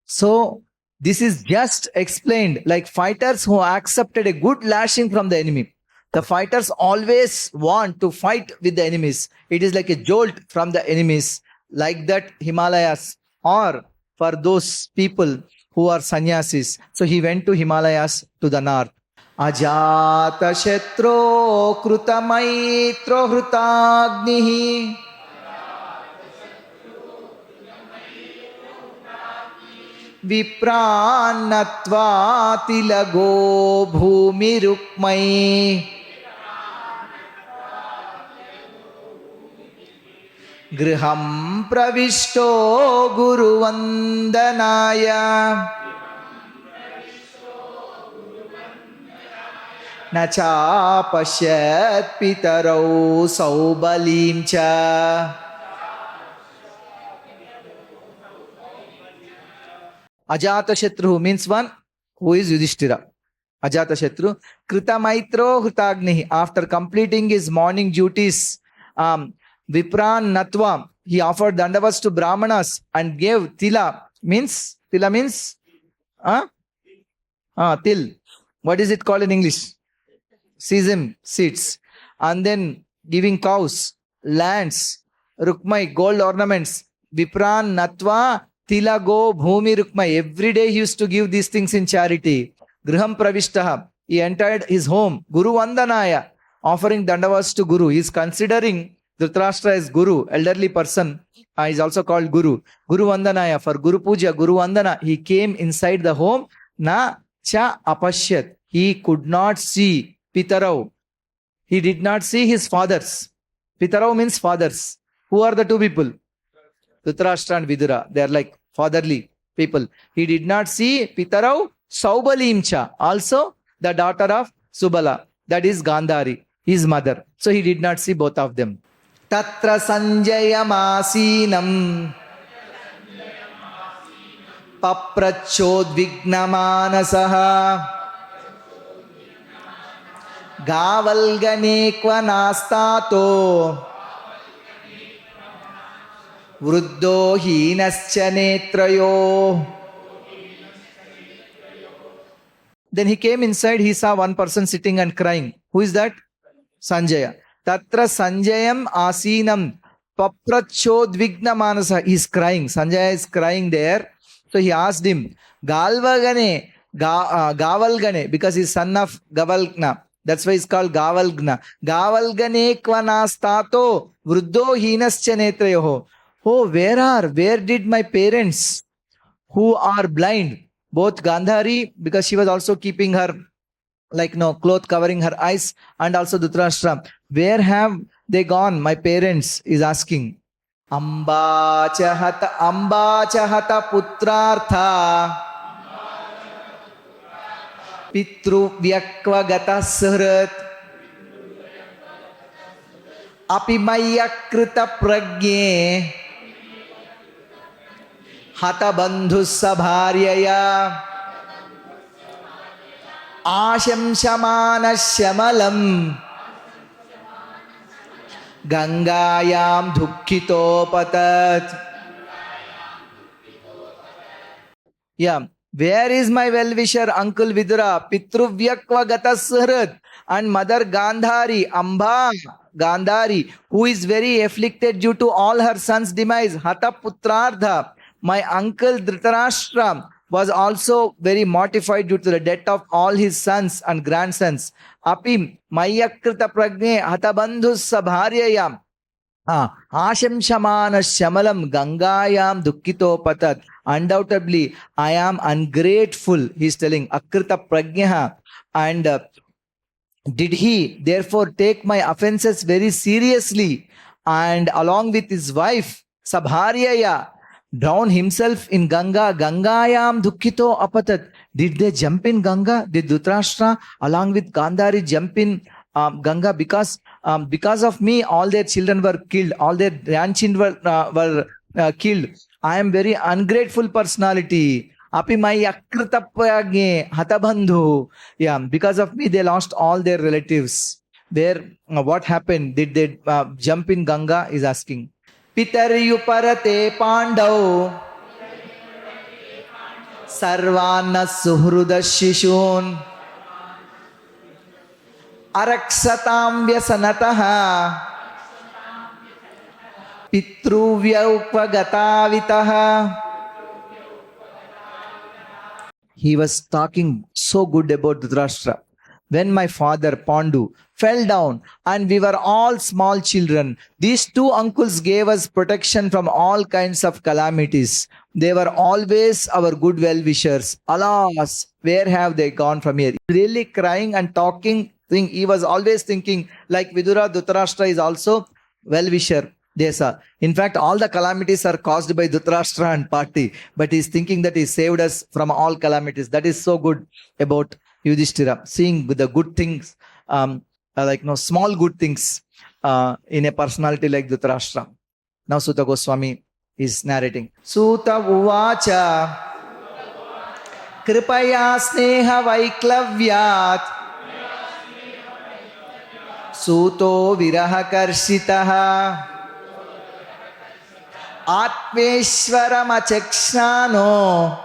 So, this is just explained like fighters who accepted a good lashing from the enemy. The fighters always want to fight with the enemies. It is like a jolt from the enemies. Like that Himalayas, or for those people who are sannyasis. So he went to Himalayas to the north. Ajata Shetro Krutamaitro Hrutagnihi Vipranatva tilago bhumi rukmai Griham pravishto guru vandanaya Nacha pashyat pitarau saubalim cha Ajata Shatru means one who is Yudhiṣṭhira. Ajata Shatru. Krita Maitro Hrutagnihi. After completing his morning duties, Vipran Natva, he offered Dandavas to Brahmanas and gave Tila. Tila means? Til. What is it called in English? Sesame seeds. And then giving cows, lands, Rukmai, gold ornaments. Vipran Natva Tilago Bhumi Rukmai. Every day he used to give these things in charity. Griham Pravishtaha. He entered his home. Guru Vandanaya. Offering Dandavas to Guru. He is considering Dhṛtarāṣṭra as Guru. Elderly person. He is also called Guru. Guru Vandanaya. For Guru Puja, Guru Vandana. He came inside the home. Na cha apashyat. He could not see Pitarau. He did not see his fathers. Pitarau means fathers. Who are the two people? Dhṛtarāṣṭra and Vidura. They are like fatherly people. He did not see Pitarau Saubalimcha, also the daughter of Subala. That is Gāndhārī, his mother. So he did not see both of them. Tatra Sañjaya Masinam Paprachod-vigna-manasaha Gavalganekva nastato Vruddho hinascha netrayo. Then he came inside, he saw one person sitting and crying. Who is that? Sañjaya. Tatra Sañjayam asinam paprachod-vigna manasa. He is crying. Sañjaya is crying there. So he asked him, Gavalgane, because he is son of Gavalgna. That's why it's called Gavalgna. Gavalgane kvanastato vruddho hinascha netrayoho. Oh, where did my parents who are blind? Both Gāndhārī, because she was also keeping her cloth covering her eyes, and also Dhṛtarāṣṭra. Where have they gone? My parents is asking. Amba chahata putrartha pitru vyakva gata suhrat api maya krita prajñe hata bandhussa bhāryaya āshamshamāna shamalam Gangayam dukkito patat. Yeah. Where is my well-wisher uncle Vidura? Pitruvyakva gatasharat. And mother Gāndhārī, Amba Gāndhārī, who is very afflicted due to all her sons' demise. Hata putrardha. My uncle Dhṛtarāṣṭra was also very mortified due to the death of all his sons and grandsons. Api mayakrita prajñe hatabandhus sabharyayam asham shamana shamalam gangayam dukkito patat. Undoubtedly, I am ungrateful, he is telling, akrita prajñah. And did he therefore take my offenses very seriously, and along with his wife Sabharyaya drown himself in Ganga? Gangayam dukkito apatat. Did they jump in Ganga? Did Dhṛtarāṣṭra along with Gāndhārī jump in Ganga? Because of me, all their children were killed. All their grandchildren were killed. I am very ungrateful personality. Api mai akrita prajñe hatabandhu. Yeah, because of me, they lost all their relatives. What happened? Did they jump in Ganga? Is asking. Pitaryuparate Pāṇḍavau sarvana suhruda shishun araksatam vyasanataha pitruvyaupagatavitaha. He was talking so good about Dhṛtarāṣṭra. When my father Pandu fell down and we were all small children, these two uncles gave us protection from all kinds of calamities. They were always our good well-wishers. Alas, where have they gone from here? Really crying and talking. He was always thinking, like Vidura, Dhṛtarāṣṭra is also well-wisher. Desa. In fact, all the calamities are caused by Dhṛtarāṣṭra and party. But he is thinking that he saved us from all calamities. That is so good about Yudhiṣṭhira, seeing the good things, small good things in a personality like Dhṛtarāṣṭra. Now Sutta Goswami is narrating. Sutta uvacha kripaya sneha vaiklavyat suto viraha karshitaha atmeshwaram achakshano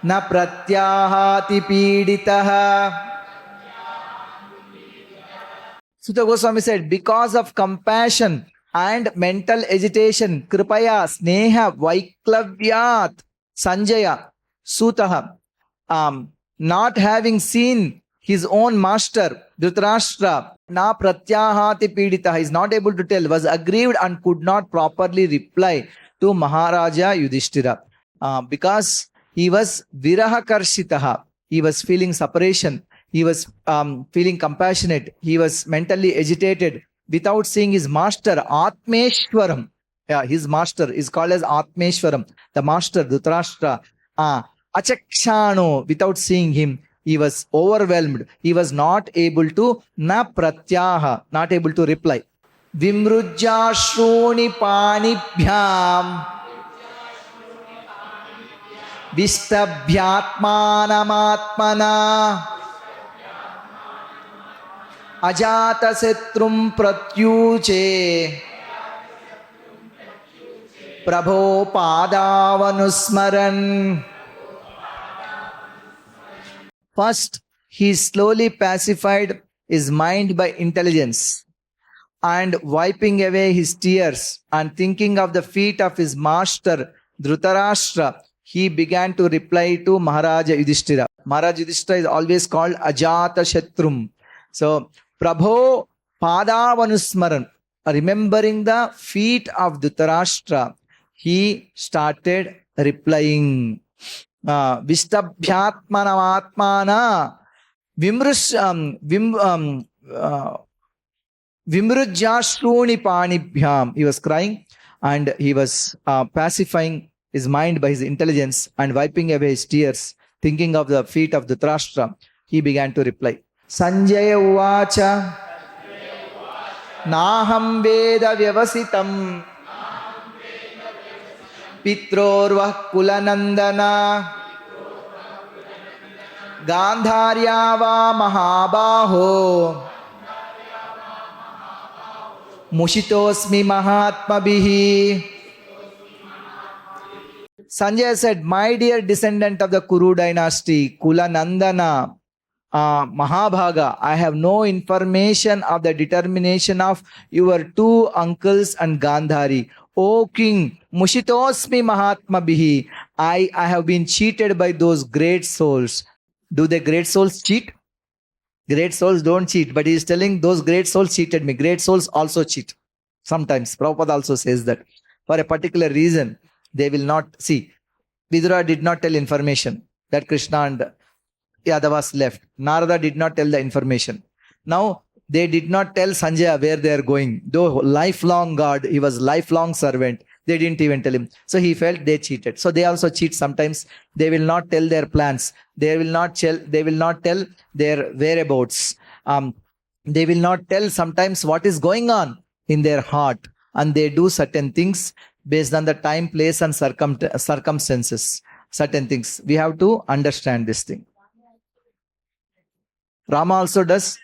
na pratyahati pīditaha. Sutta Goswami said, because of compassion and mental agitation, kripaya sneha vaiklavyat Sañjaya Sutaha, not having seen his own master Dhṛtarāṣṭra, na pratyahati pīditaha, is not able to tell, was aggrieved and could not properly reply to Mahārāja Yudhiṣṭhira, because he was viraha karshitaha. He was feeling separation. He was feeling compassionate. He was mentally agitated without seeing his master Atmeshwaram. Yeah, his master is called as Atmeshwaram. The master Dhṛtarāṣṭra. Achakshano, without seeing him, he was overwhelmed. He was not able to na pratyaha, not able to reply. Vimrujya shruni panibhyam Vistabhyatmanamatmana Ajata setrum pratyuche Prabho padavanusmaran. First, he slowly pacified his mind by intelligence, and wiping away his tears and thinking of the feet of his master Dhṛtarāṣṭra, he began to reply to Mahārāja Yudhiṣṭhira. Mahārāja Yudhiṣṭhira is always called Ajata Shatrum. So, Prabhu Pāṇḍavas, remembering the feet of Dhṛtarāṣṭra, he started replying. Vishtabhyatmanamaatmana Vimrujyashruni Pāṇibhyam. He was crying and he was pacifying his mind by his intelligence and wiping away his tears, thinking of the feet of Dhṛtarāṣṭra. He began to reply. Sañjaya uvacha Nāham veda vyavasitam Pitrorvah kulanandana Gāndhārya va Mahābāho Mushitosmi Mahātmā bihi. Sañjaya said, my dear descendant of the Kuru dynasty, Kulanandana, Mahabhaga, I have no information of the determination of your two uncles and Gāndhārī. O king, Mushitosmi Mahātmā bihi, I have been cheated by those great souls. Do the great souls cheat? Great souls don't cheat, but he is telling those great souls cheated me. Great souls also cheat. Sometimes. Prabhupada also says that. For a particular reason, they will not see. Vidura did not tell information that Kṛṣṇa and Yadavas left. Nārada did not tell the information. Now, they did not tell Sañjaya where they are going. Though lifelong God, he was lifelong servant. They didn't even tell him. So he felt they cheated. So they also cheat sometimes. They will not tell their plans. They will not tell their whereabouts. They will not tell sometimes what is going on in their heart. And they do certain things based on the time, place and circumstances. Certain things. We have to understand this thing. Rama also does.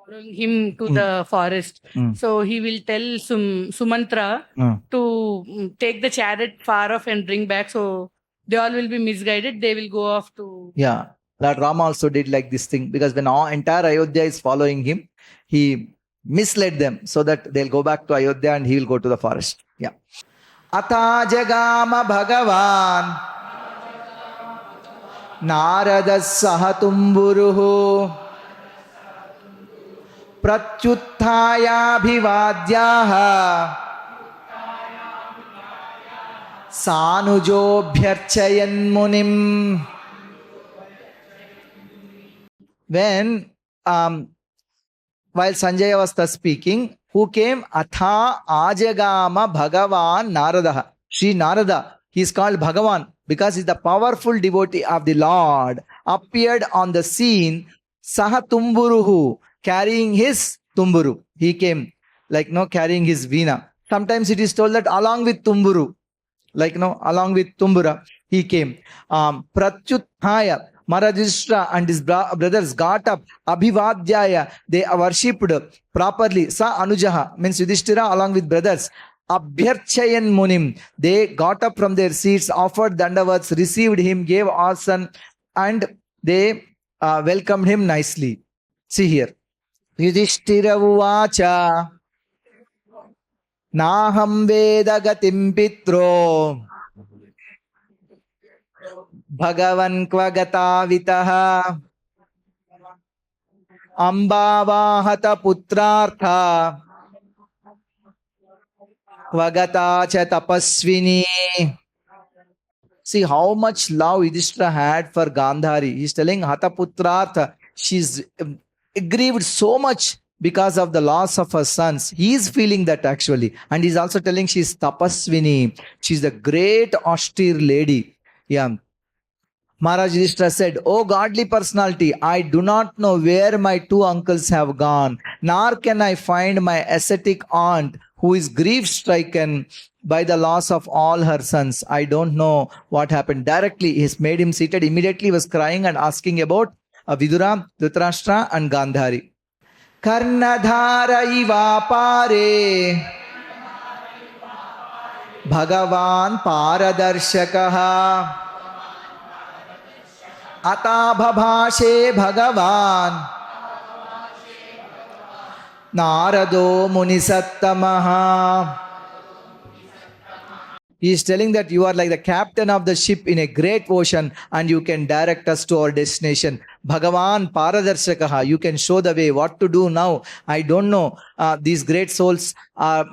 Following him to the forest. So he will tell Sumantra to take the chariot far off and bring back. So they all will be misguided. They will go off to...
Yeah. Lord Rama also did like this thing, because when entire Ayodhya is following him, he misled them so that they'll go back to Ayodhya and he will go to the forest. Yeah. Atā jagāma bhagavan Nārada sahatumburuhu Pratyuttājābhivādhyāha Sānujobhyarchayan munim. When while Sañjaya was thus speaking, who came? Atha ajagama Bhagavan Nārada. Sri Nārada, he is called Bhagavan because he is the powerful devotee of the Lord, appeared on the scene, Saha Tumburuhu, carrying his Tumburu. He came, carrying his Veena. Sometimes it is told that along with Tumburu, along with Tumbura, he came. Pratyuttaya, Mahārāja Yudhiṣṭhira and his brothers got up. Abhivādhyaya, they worshipped properly. Sa Anujaha, means Yudhiṣṭhira along with brothers. Abhyarchayan munim, they got up from their seats, offered dandavats, received him, gave arson, and they welcomed him nicely. See here. Yudhiṣṭhira uvacha Nāham veda gatim pitro Bhagavan kvagata Ambavahata putrartha Kvagata cha tapasvini. See how much love Yudhiṣṭhira had for Gāndhārī. He is telling Hata putrartha. She is grieved so much because of the loss of her sons. He is feeling that actually. And he is also telling she is tapasvini. She is the great austere lady. Yeah. Mahārāja Yudhiṣṭhira said, O godly personality, I do not know where my two uncles have gone, nor can I find my ascetic aunt who is grief-stricken by the loss of all her sons. I don't know what happened. Directly, he has made him seated. Immediately he was crying and asking about Vidura, Dhṛtarāṣṭra and Gāndhārī. Karnadhara iva pare Bhagavan Paradarshakaha Ata bhabhashe Bhagavan Nārado Munisattamaha. He is telling that you are like the captain of the ship in a great ocean and you can direct us to our destination. Bhagavan Paradarshakaha, you can show the way, what to do now. I don't know. These great souls,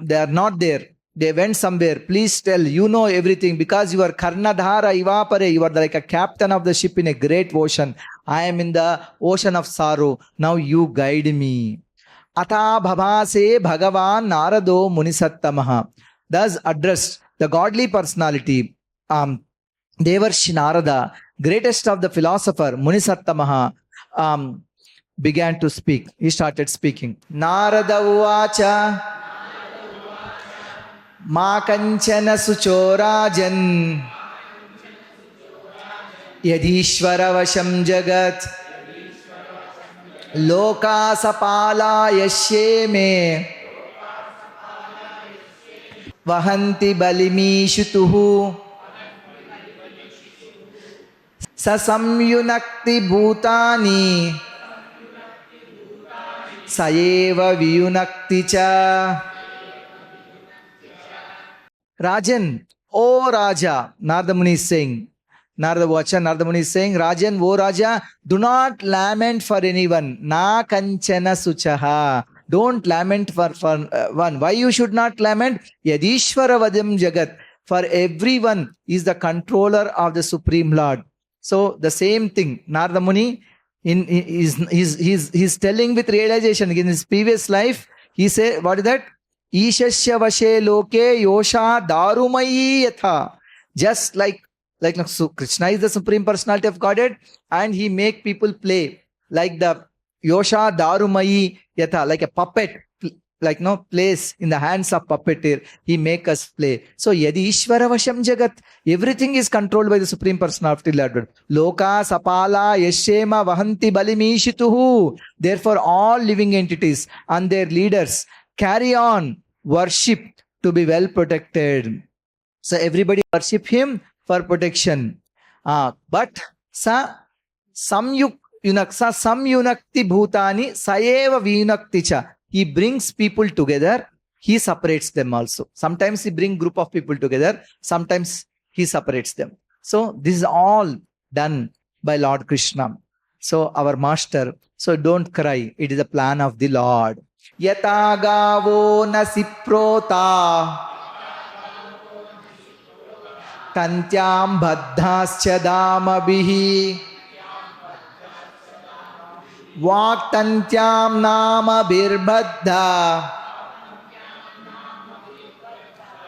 they are not there. They went somewhere. Please tell, you know everything because you are Karnadhara Ivapare. You are like a captain of the ship in a great ocean. I am in the ocean of sorrow. Now you guide me. Ata bhavase Bhagavan Nārado Munisattamaha. Thus addressed the godly personality, Devarṣi Nārada, greatest of the philosopher, Munisattamaha, began to speak. He started speaking. Nārada uvacha ma kanchana sucho rajan yadishvara vasham jagat loka sapala yasye me vahanti balimishutuhu sasamyunakti bhutani sayeva viyunakti cha. Rajan, O Raja, Nārada Muni is saying, Nārada Muni is saying, Rajan, O Raja, do not lament for anyone. Na kanchana suchaha. Don't lament for one. Why you should not lament? Yadishvara vadam jagat. For everyone is the controller of the Supreme Lord. So the same thing, Nārada Muni, he's telling with realization. In his previous life, he said, what is that? Ishasya vashe loke yosha darumayi yatha. Just like Kṛṣṇa is the Supreme Personality of Godhead and he make people play like the yosha darumayi yatha, like a puppet, like plays in the hands of puppeteer. He make us play. So yadi ishvara vasham jagat, everything is controlled by the Supreme Personality of Godhead. Loka sapala yashema vahanti balimishituhu. Therefore all living entities and their leaders carry on worship to be well protected. So everybody worship him for protection. But samyunakti bhutani sayeva viyunakti cha. He brings people together. He separates them also. Sometimes he brings group of people together. Sometimes he separates them. So this is all done by Lord Kṛṣṇa. So our master. So don't cry. It is a plan of the Lord. Yata gavo nasiprota tantyam baddhascha dhamabhihi vaktantyam nama birbadha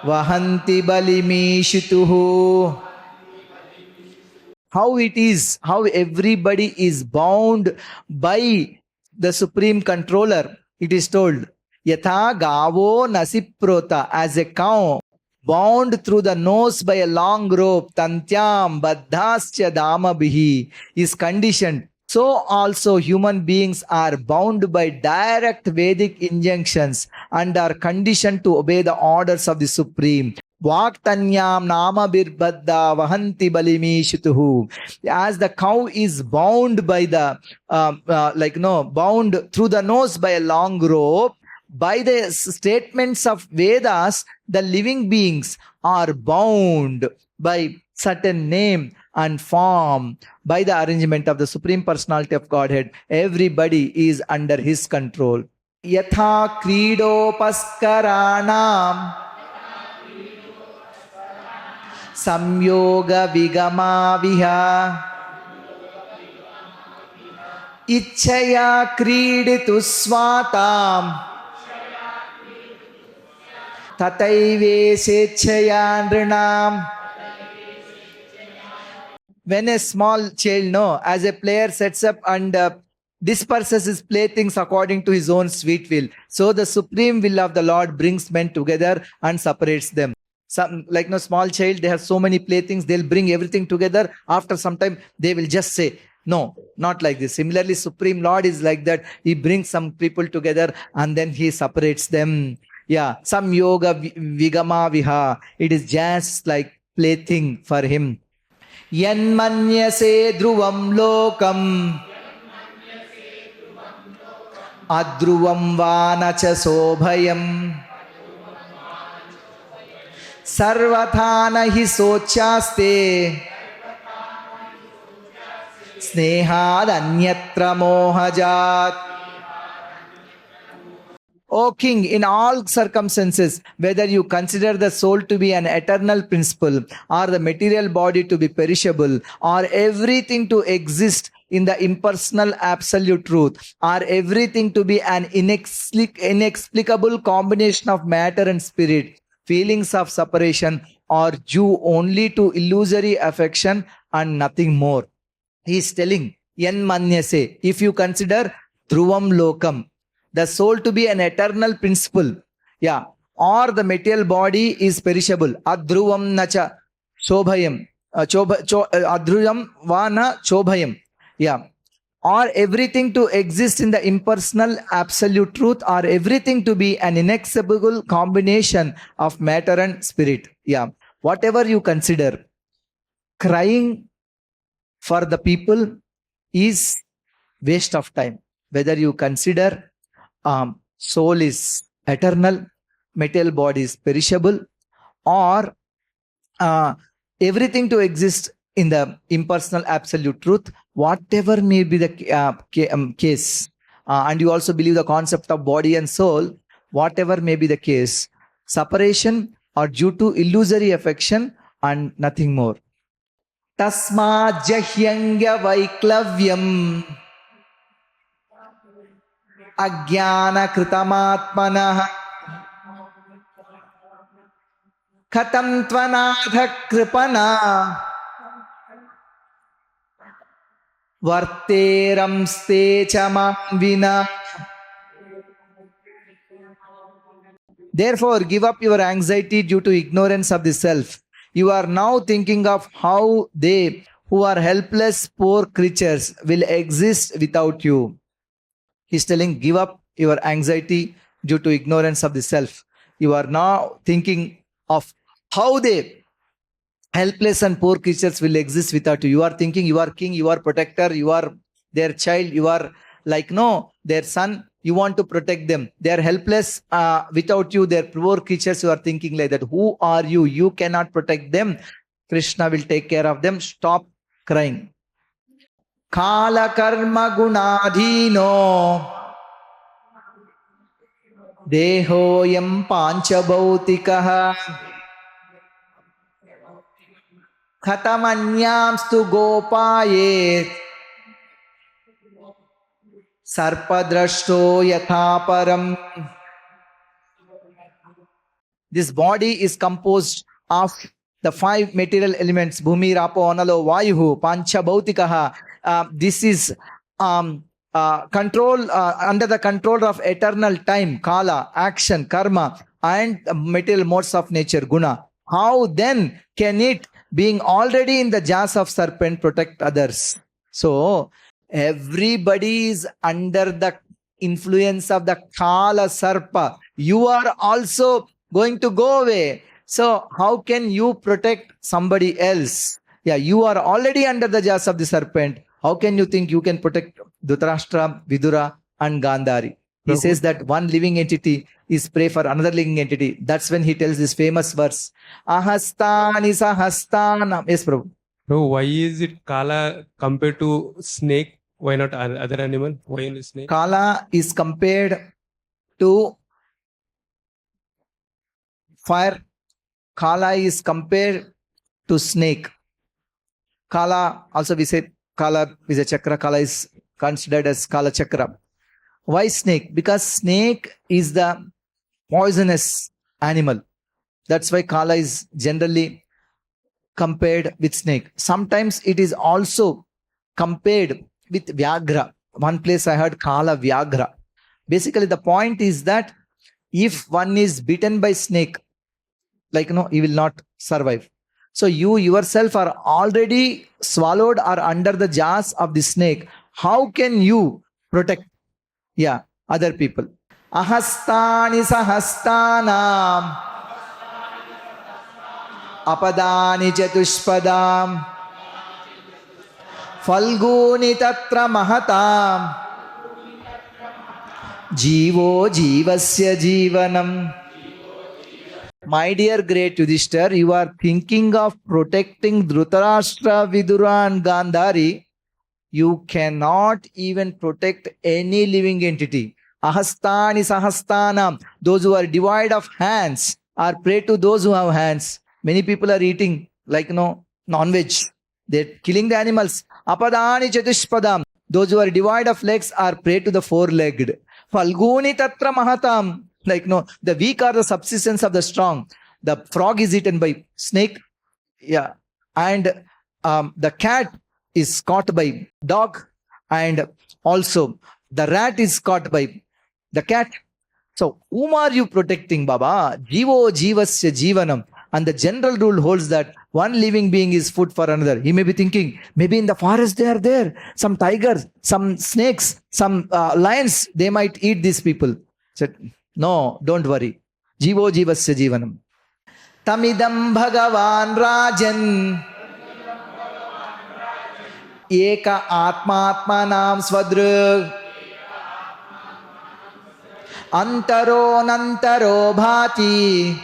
vahanti balimishituhu. How it is, how everybody is bound by the Supreme Controller. It is told, Yatha gavo nasiprota, as a cow bound through the nose by a long rope, tantyam baddhascha dhamabhihi, is conditioned. So also human beings are bound by direct Vedic injunctions and are conditioned to obey the orders of the Supreme. Vaktanyam nama birbadda vahanti balimishituhu. As the cow is bound by the bound through the nose by a long rope, by the statements of Vedas, the living beings are bound by certain name and form. By the arrangement of the Supreme Personality of Godhead, everybody is under his control. Yatha kridopaskaranam samyoga vigama viha ichchaya kriditu swatam tataive sechchaya nrinam. When a small child, as a player sets up and disperses his playthings according to his own sweet will, so the supreme will of the Lord brings men together and separates them. Some, small child, they have so many playthings, they'll bring everything together. After some time, they will just say, no, not like this. Similarly, Supreme Lord is like that. He brings some people together and then he separates them. Yeah, some yoga vigama viha. It is just like plaything for him. Yanmanyase dhruvam lokam adhruvam vanacha sobhayam sarvatha nahi sochaste snehad anyatra mohajat. O king, in all circumstances, whether you consider the soul to be an eternal principle, or the material body to be perishable, or everything to exist in the impersonal absolute truth, or everything to be an inexplicable combination of matter and spirit, feelings of separation are due only to illusory affection and nothing more. He is telling, Yan manyase, if you consider dhruvam lokam, the soul to be an eternal principle, or the material body is perishable, adhruvam nacha shobhayam, adhruyam vana shobhayam, or everything to exist in the impersonal absolute truth, or everything to be an inexplicable combination of matter and spirit. Whatever you consider, crying for the people is waste of time. Whether you consider soul is eternal, material body is perishable, or everything to exist in the impersonal absolute truth, whatever may be the case, and you also believe the concept of body and soul, whatever may be the case, separation are due to illusory affection and nothing more. Tasma jahyanga vaiklavyam Ajnana kritamatmanah Khatam tvanadha kripana Varteram stechamam vina. Therefore, give up your anxiety due to ignorance of the self. You are now thinking of how they who are helpless, poor creatures will exist without you. He's telling, give up your anxiety due to ignorance of the self. You are now thinking of how they helpless and poor creatures will exist without you. You are thinking you are king, you are protector, you are their child, you are like, no, their son, you want to protect them. They are helpless without you, they are poor creatures. You are thinking like that. Who are you? You cannot protect them. Krishna will take care of them. Stop crying. Kala karma gunadhino dehoyam panchabhautikaha khatamanyamstu gopaye sarpadrashto yathaparam. This body is composed of the 5 material elements, bhumi, rapo, analo, vayuhu, panchabhautikaha. This is control under the control of eternal time, kala, action, karma, and material modes of nature, guna. How then can it, being already in the jaws of serpent, protect others? So everybody is under the influence of the kala sarpa. You are also going to go away. So how can you protect somebody else? You are already under the jaws of the serpent. How can you think you can protect Dhṛtarāṣṭra, Vidura, and Gāndhārī? He says that one living entity is prey for another living entity. That's when he tells this famous verse. Ahastani sahastana. Yes, Prabhu.
Bro, why is it Kala compared to snake? Why not other animal? Why only snake?
Kala is compared to fire. Kala is compared to snake. Kala, also we say Kala is a chakra. Kala is considered as Kala chakra. Why snake? Because snake is the poisonous animal. That's why Kala is generally compared with snake. Sometimes it is also compared with Vyagra. One place I heard Kala Vyagra. Basically the point is that if one is bitten by snake, he will not survive. So you yourself are already swallowed or under the jaws of the snake. How can you protect other people? Ahastani sahastanam apadani chatushpadam falguni tatra mahatam jivo jivasya jivanam My dear great Yudhiṣṭhira, you are thinking of protecting Dhṛtarāṣṭra, Vidura and Gāndhārī. You cannot even protect any living entity. Ahastani sahasthanam. Those who are devoid of hands are prey to those who have hands. Many people are eating like non-veg. They're killing the animals. Apadani chatushpadam. Those who are devoid of legs are prey to the four-legged. Falguni tatra mahatam. The weak are the subsistence of the strong. The frog is eaten by snake. Yeah. And the cat is caught by dog. And also the rat is caught by the cat. So whom are you protecting, Baba? Jivo jivasya jivanam. And the general rule holds that one living being is food for another. He may be thinking, maybe in the forest they are there. Some tigers, some snakes, some lions, they might eat these people. Said, no, don't worry. Jivo jivasya jivanam. Tamidam bhagavan rajan. Eka atmatmanam swadrug. Antaro nantaro bhati.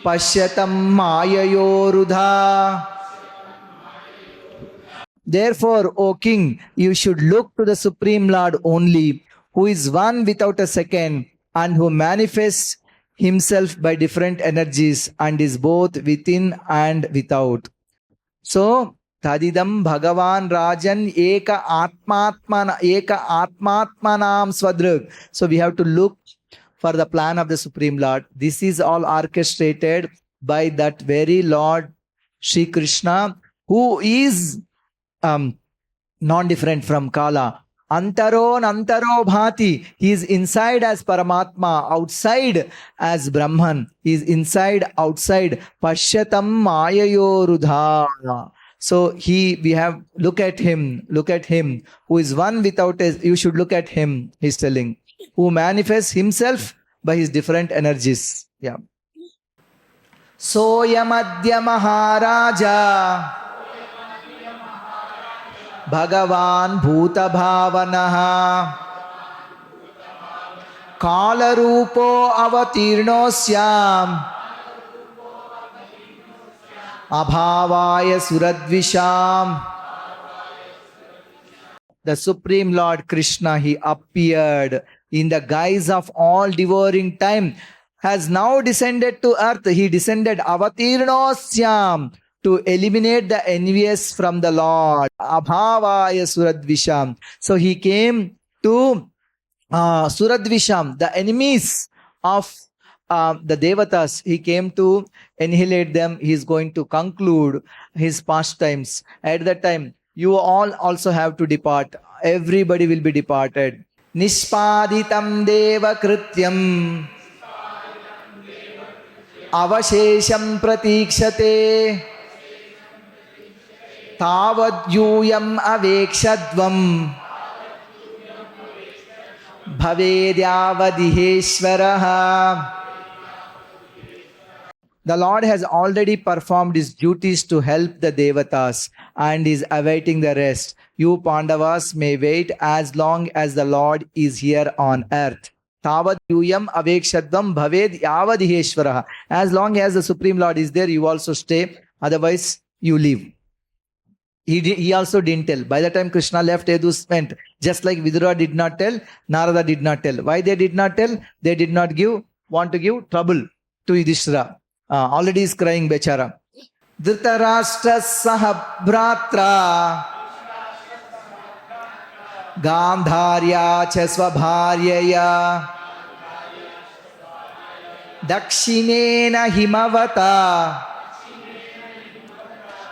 Pashyatam mayayorudha. Therefore, O King, you should look to the Supreme Lord only, who is one without a second, and who manifests himself by different energies and is both within and without. So, Tadidam Bhagavan Rajan Eka Atmatmanam Swadrug. So we have to look for the plan of the Supreme Lord. This is all orchestrated by that very Lord Sri Kṛṣṇa, who is non-different from Kala. Antaro bhati. He is inside as Paramatma, outside as Brahman. He is inside, outside. Pashyatam mayayorudha. So we have, look at him, who is one without a, you should look at him, he's telling, who manifests himself by his different energies. Yeah. Soyamadya Mahārāja Bhagavan Bhuta Bhavanaha Kala Rupo Avatirnosyam Abhavaya Suradvisham. The Supreme Lord Kṛṣṇa, he appeared in the guise of all devouring time, has now descended to earth. He descended Avatirnosyam to eliminate the envious from the Lord. Abhavaya Suradvisham. So he came to Suradvisham, the enemies of the devatas. He came to annihilate them. He is going to conclude his pastimes. At that time, you all also have to depart. Everybody will be departed. Nispaditam deva krityam avashesham pratikshate tavadyūyam avekshadvam bhavedyavadiheshvaraha. The Lord has already performed his duties to help the devatas and is awaiting the rest. You Pāṇḍavas may wait as long as the Lord is here on earth. Tāvad yūyam avekshadvam bhaved yavadiheshvaraha. As long as the Supreme Lord is there, you also stay. Otherwise, you leave. He also didn't tell. By the time Kṛṣṇa left, Yadus went. Just like Vidura did not tell, Nārada did not tell. Why they did not tell? They did not want to give trouble to Yudhiṣṭhira. Already is crying, Bechara. Dhṛtarāṣṭra sahabhratra Gāndhārya cha svabhāryaya Dakshinena himavata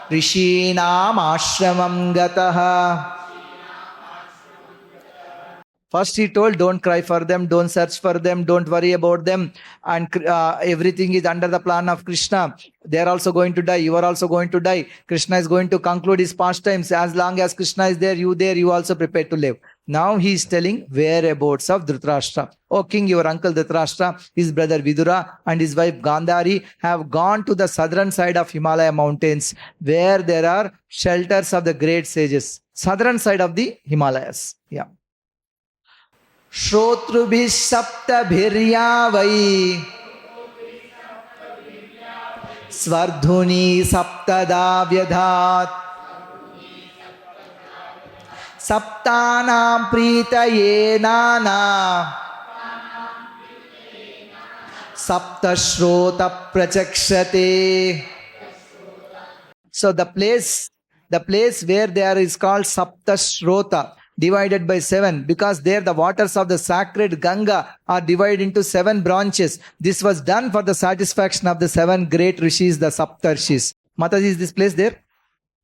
Rishīnām ashramam gataha. First he told, don't cry for them, don't search for them, don't worry about them, and everything is under the plan of Kṛṣṇa. They are also going to die, you are also going to die. Kṛṣṇa is going to conclude his pastimes. As long as Kṛṣṇa is there, you also prepare to live. Now he is telling whereabouts of Dhṛtarāṣṭra. O king, your uncle Dhṛtarāṣṭra, his brother Vidura and his wife Gāndhārī have gone to the southern side of Himalaya mountains, where there are shelters of the great sages. Southern side of the Himalayas. Yeah. Shrotrubhi saptabhiryavai Svardhuni saptada vyadhat. Saptanam pritaye nana. Saptashrota prachakshate. So the place where there is called Saptashrota, divided by 7, because there the waters of the sacred Ganga are divided into 7 branches. This was done for the satisfaction of the 7 great rishis, the Saptarshis. Mataji, is this place there?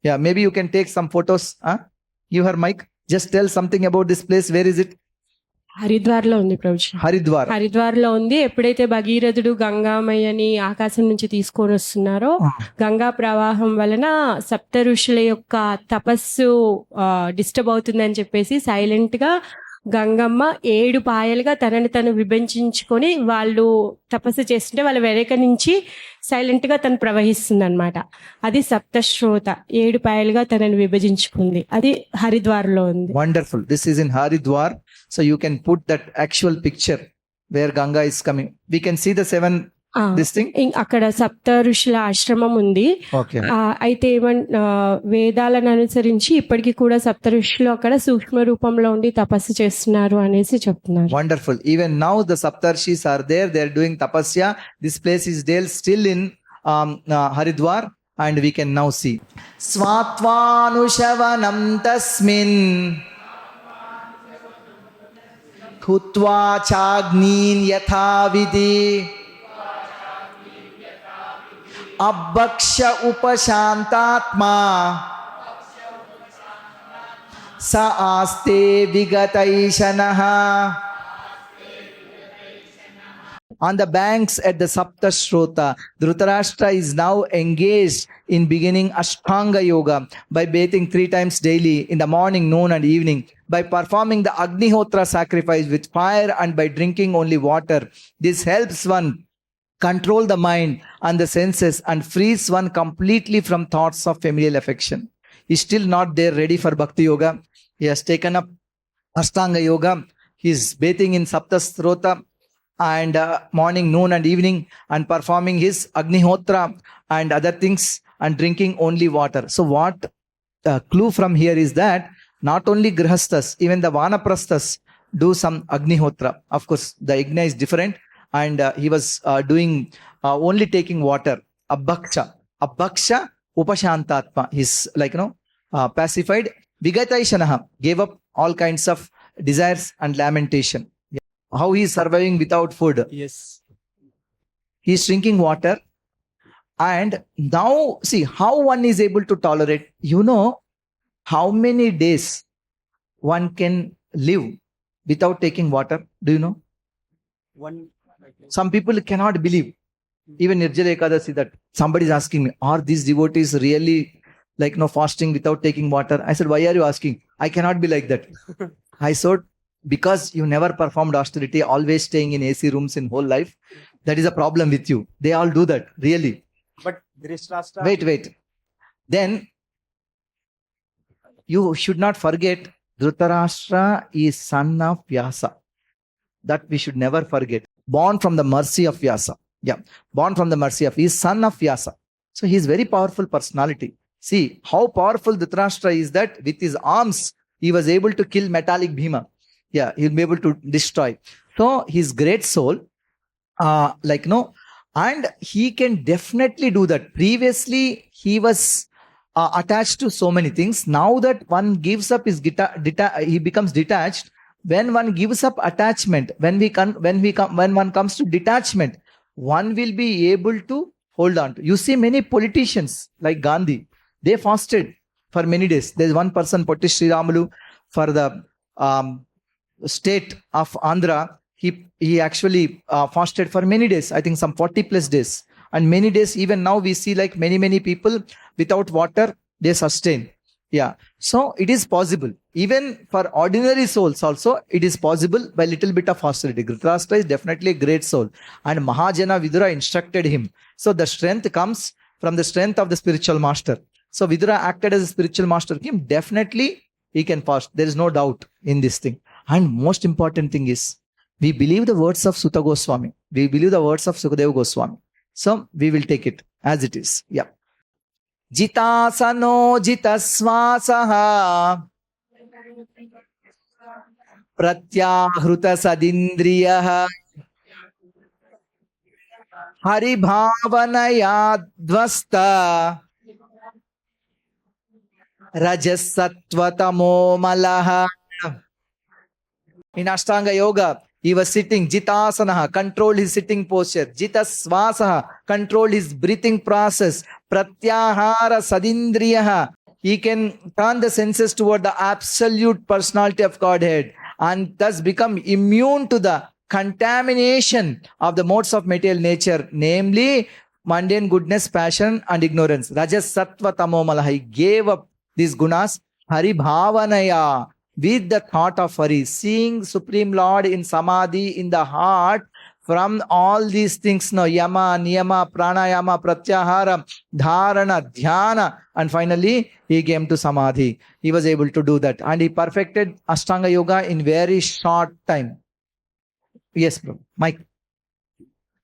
Yeah, maybe you can take some photos. Give her mic. Just tell something about this place. Where is it?
హరిద్వార్లో ఉంది ప్రభుజీ. హరిద్వార్లో ఉంది. ఎప్పుడైతే భగీరథుడు గంగామయ్యని ఆకాశం నుంచి తీసుకొని వస్తున్నారో గంగా ప్రవాహం వలన సప్త ఋషుల యొక్క తపస్సు డిస్టర్బ్ అవుతుందని చెప్పేసి సైలెంట్ గా గంగమ్మ 7 పాయలుగా తనని తను విభజించుకొని వాళ్ళు తపస్సు చేస్తుంటే వాళ్ళ వెనక నుంచి సైలెంట్ గా తను ప్రవహిస్తుంది అనమాట. అది సప్తశ్రోత, 7 పాయలుగా తనని విభజించుకుంది. అది హరిద్వార్ లో ఉంది.
Wonderful. This is in Haridwar. So you can put that actual picture where Ganga is coming. We can see the 7 this thing.
అక్కడ సప్త ఋషుల ఆశ్రమం ఉంది.
Okay.
అయితే వేదాలను అనుసరించి ఇప్పటికీ కూడా సప్త ఋషులు అక్కడ సూక్ష్మ రూపంలో ఉండి తపస్సు చేస్తున్నారు అనేసి చెప్తున్నారు.
Wonderful. Even now the Saptarshis are there. They are doing tapasya. This place is still in Haridwar, and we can now see. Svatvanushavanam tasmin Khutva chagnin yathavidi Abbaksha upashantatma Sa aste vigataishanaha. On the banks at the Saptashrota, Dhṛtarāṣṭra is now engaged in beginning Ashtanga Yoga by bathing 3 times daily in the morning, noon and evening, by performing the Agnihotra sacrifice with fire and by drinking only water. This helps one control the mind and the senses and frees one completely from thoughts of familial affection. He is still not there ready for Bhakti Yoga. He has taken up Ashtanga Yoga. He is bathing in Saptashrota and morning, noon and evening, and performing his Agnihotra and other things and drinking only water. So what clue from here is that not only Grihasthas, even the Vanaprasthas do some Agnihotra. Of course, the Yajna is different, and he was doing only taking water. Abbaksha upashantatma. He's pacified. Vigataishanaha, gave up all kinds of desires and lamentation. How he is surviving without food.
Yes.
He is drinking water. And now see how one is able to tolerate. You know how many days one can live without taking water? Do you know? Some people cannot believe. Even Nirjala Ekadasi, that somebody is asking me, are these devotees really fasting without taking water? I said, why are you asking? I cannot be like that. I said, because you never performed austerity, always staying in AC rooms in whole life. That is a problem with you. They all do that, really.
But Dhṛtarāṣṭra.
Wait. Then you should not forget, Dhṛtarāṣṭra is son of Vyasa. That we should never forget. Born from the mercy of Vyasa. Yeah, born from the mercy of, he is son of Vyasa. So he is very powerful personality. See how powerful Dhṛtarāṣṭra is, that with his arms he was able to kill metallic Bhima. Yeah, he'll be able to destroy. So his great soul, and he can definitely do that. Previously, he was attached to so many things. Now that one gives up his he becomes detached. When one gives up attachment, when one comes to detachment, one will be able to hold on to. You see many politicians like Gandhi, they fasted for many days. There's one person, Potti Sriramulu, for the state of Andhra, he actually fasted for many days. I think some 40 plus days, and many days. Even now we see many people without water, they sustain. Yeah, so it is possible. Even for ordinary souls also, it is possible by little bit of austerity. Dhṛtarāṣṭra is definitely a great soul, and Mahājana Vidura instructed him. So the strength comes from the strength of the spiritual master. So Vidura acted as a spiritual master. Him definitely he can fast. There is no doubt in this thing. And most important thing is, we believe the words of Sutta Goswami. We believe the words of Sukadeva Goswami. So we will take it. as it is. Yeah. Jitasano jitasvasaha pratyahruta sadindriyaha haribhavanaya dvasta rajasattvatamo malaha. In Ashtanga Yoga, he was sitting, Jitasanaha, controlled his sitting posture. Jitasvasaha, controlled his breathing process. Pratyahara sadindriyaha, he can turn the senses toward the absolute personality of Godhead and thus become immune to the contamination of the modes of material nature, namely mundane goodness, passion and ignorance. Rajas sattva tamo malaha, he gave up these gunas. Hari bhavanaya, with the thought of Hari, seeing Supreme Lord in samadhi in the heart, from all these things, no, yama, niyama, pranayama, pratyahara, dharana, dhyana, and finally he came to samadhi. He was able to do that and he perfected Ashtanga Yoga in very short time. Yes, bro. Mike.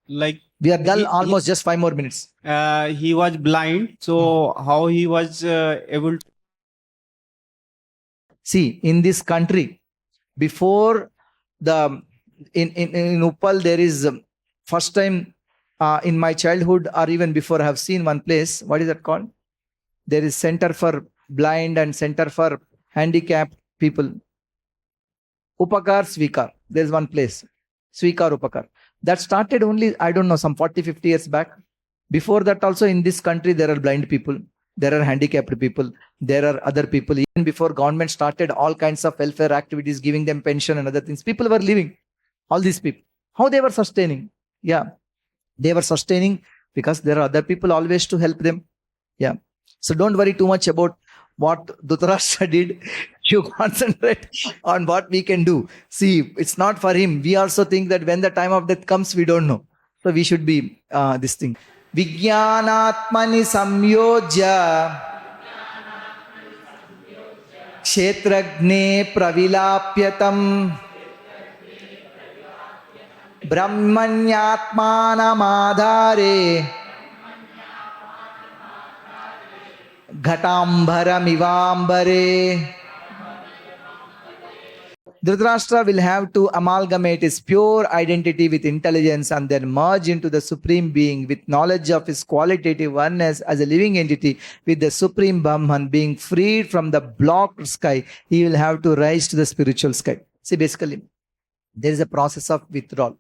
Like
We are dull almost just 5 more minutes.
he was blind, so how he was able to...
See, in this country, before the in Uppal, there is first time in my childhood or even before I have seen one place. What is that called? There is Center for Blind and Center for Handicapped People. Upakar, Svikar. There is one place. Svikar, Upakar. That started only, I don't know, some 40-50 years back. Before that also in this country, there are blind people. There are handicapped people. There are other people. Even before government started all kinds of welfare activities, giving them pension and other things, people were living. All these people. How they were sustaining? Yeah. They were sustaining because there are other people always to help them. Yeah. So don't worry too much about what Dhṛtarāṣṭra did. You concentrate on what we can do. See, it's not for him. We also think that when the time of death comes, we don't know. So we should be this thing. Vijñānātmani samyojya kshetragne pravilāpyatam brahmanyātmānamadhāre ghatāmbharamivāmbare. Dhṛtarāṣṭra will have to amalgamate his pure identity with intelligence and then merge into the Supreme Being with knowledge of his qualitative oneness as a living entity with the Supreme Brahman. Being freed from the blocked sky, he will have to rise to the spiritual sky. See, basically, there is a process of withdrawal.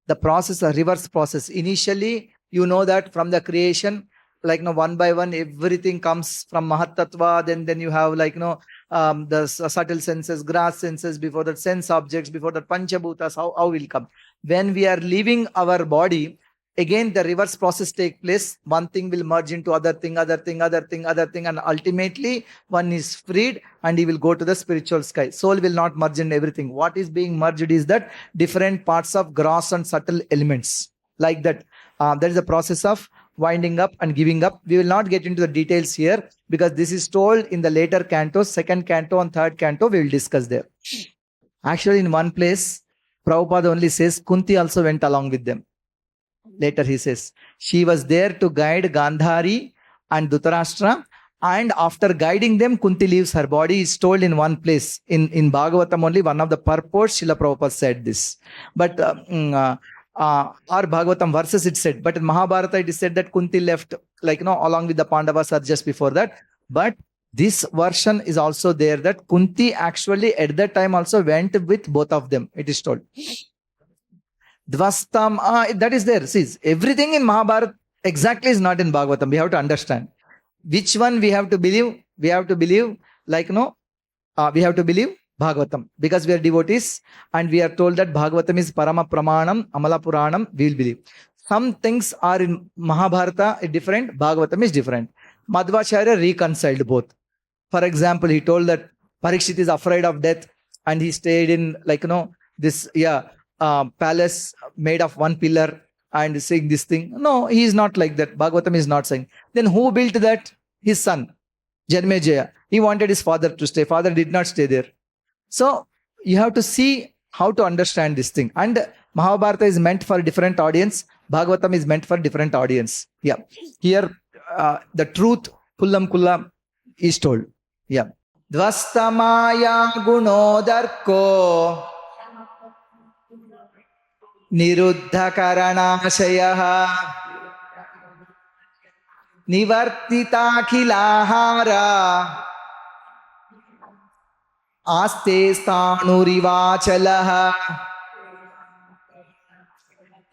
The process, a reverse process. Initially, you know that from the creation, like one by one, everything comes from Mahatattva. Then you have the subtle senses, gross senses, before that sense objects, before that Panchabhutas, how will come. When we are leaving our body, again the reverse process take place. One thing will merge into other thing, and ultimately one is freed and he will go to the spiritual sky. Soul will not merge in everything. What is being merged is that different parts of gross and subtle elements. Like that. That is the process of winding up and giving up. We will not get into the details here because this is told in the later cantos, 2nd canto and 3rd canto. We will discuss there. Actually, in one place, Prabhupada only says Kuntī also went along with them. Later he says she was there to guide Gāndhārī and Dhṛtarāṣṭra, and after guiding them, Kuntī leaves her body. Is told in one place in Bhagavatam only. One of the purports, Srila Prabhupada said this. But our Bhagavatam verses it said, but in Mahabharata it is said that Kuntī left along with the Pāṇḍavas or just before that. But this version is also there that Kuntī actually at that time also went with both of them. It is told. Dvastam, that is there. See, everything in Mahabharata exactly is not in Bhagavatam. We have to understand which one we have to believe. We have to believe we have to believe Bhagavatam, because we are devotees and we are told that Bhagavatam is Parama Pramanam, Amala Puranam, we will believe. Some things are in Mahabharata different, Bhagavatam is different. Madhvacharya reconciled both. For example, he told that Parikshit is afraid of death and he stayed in this palace made of one pillar and saying this thing. No, he is not like that. Bhagavatam is not saying. Then who built that? His son, Janmejaya. He wanted his father to stay. Father did not stay there. So you have to see how to understand this thing. And Mahabharata is meant for different audience. Bhagavatam is meant for different audience. Yeah. Here, the truth, kullam kulla, is told. Yeah. Dvastamaya gunodarko niruddha karanashayah nivartita khilahara aste sthanurivachalah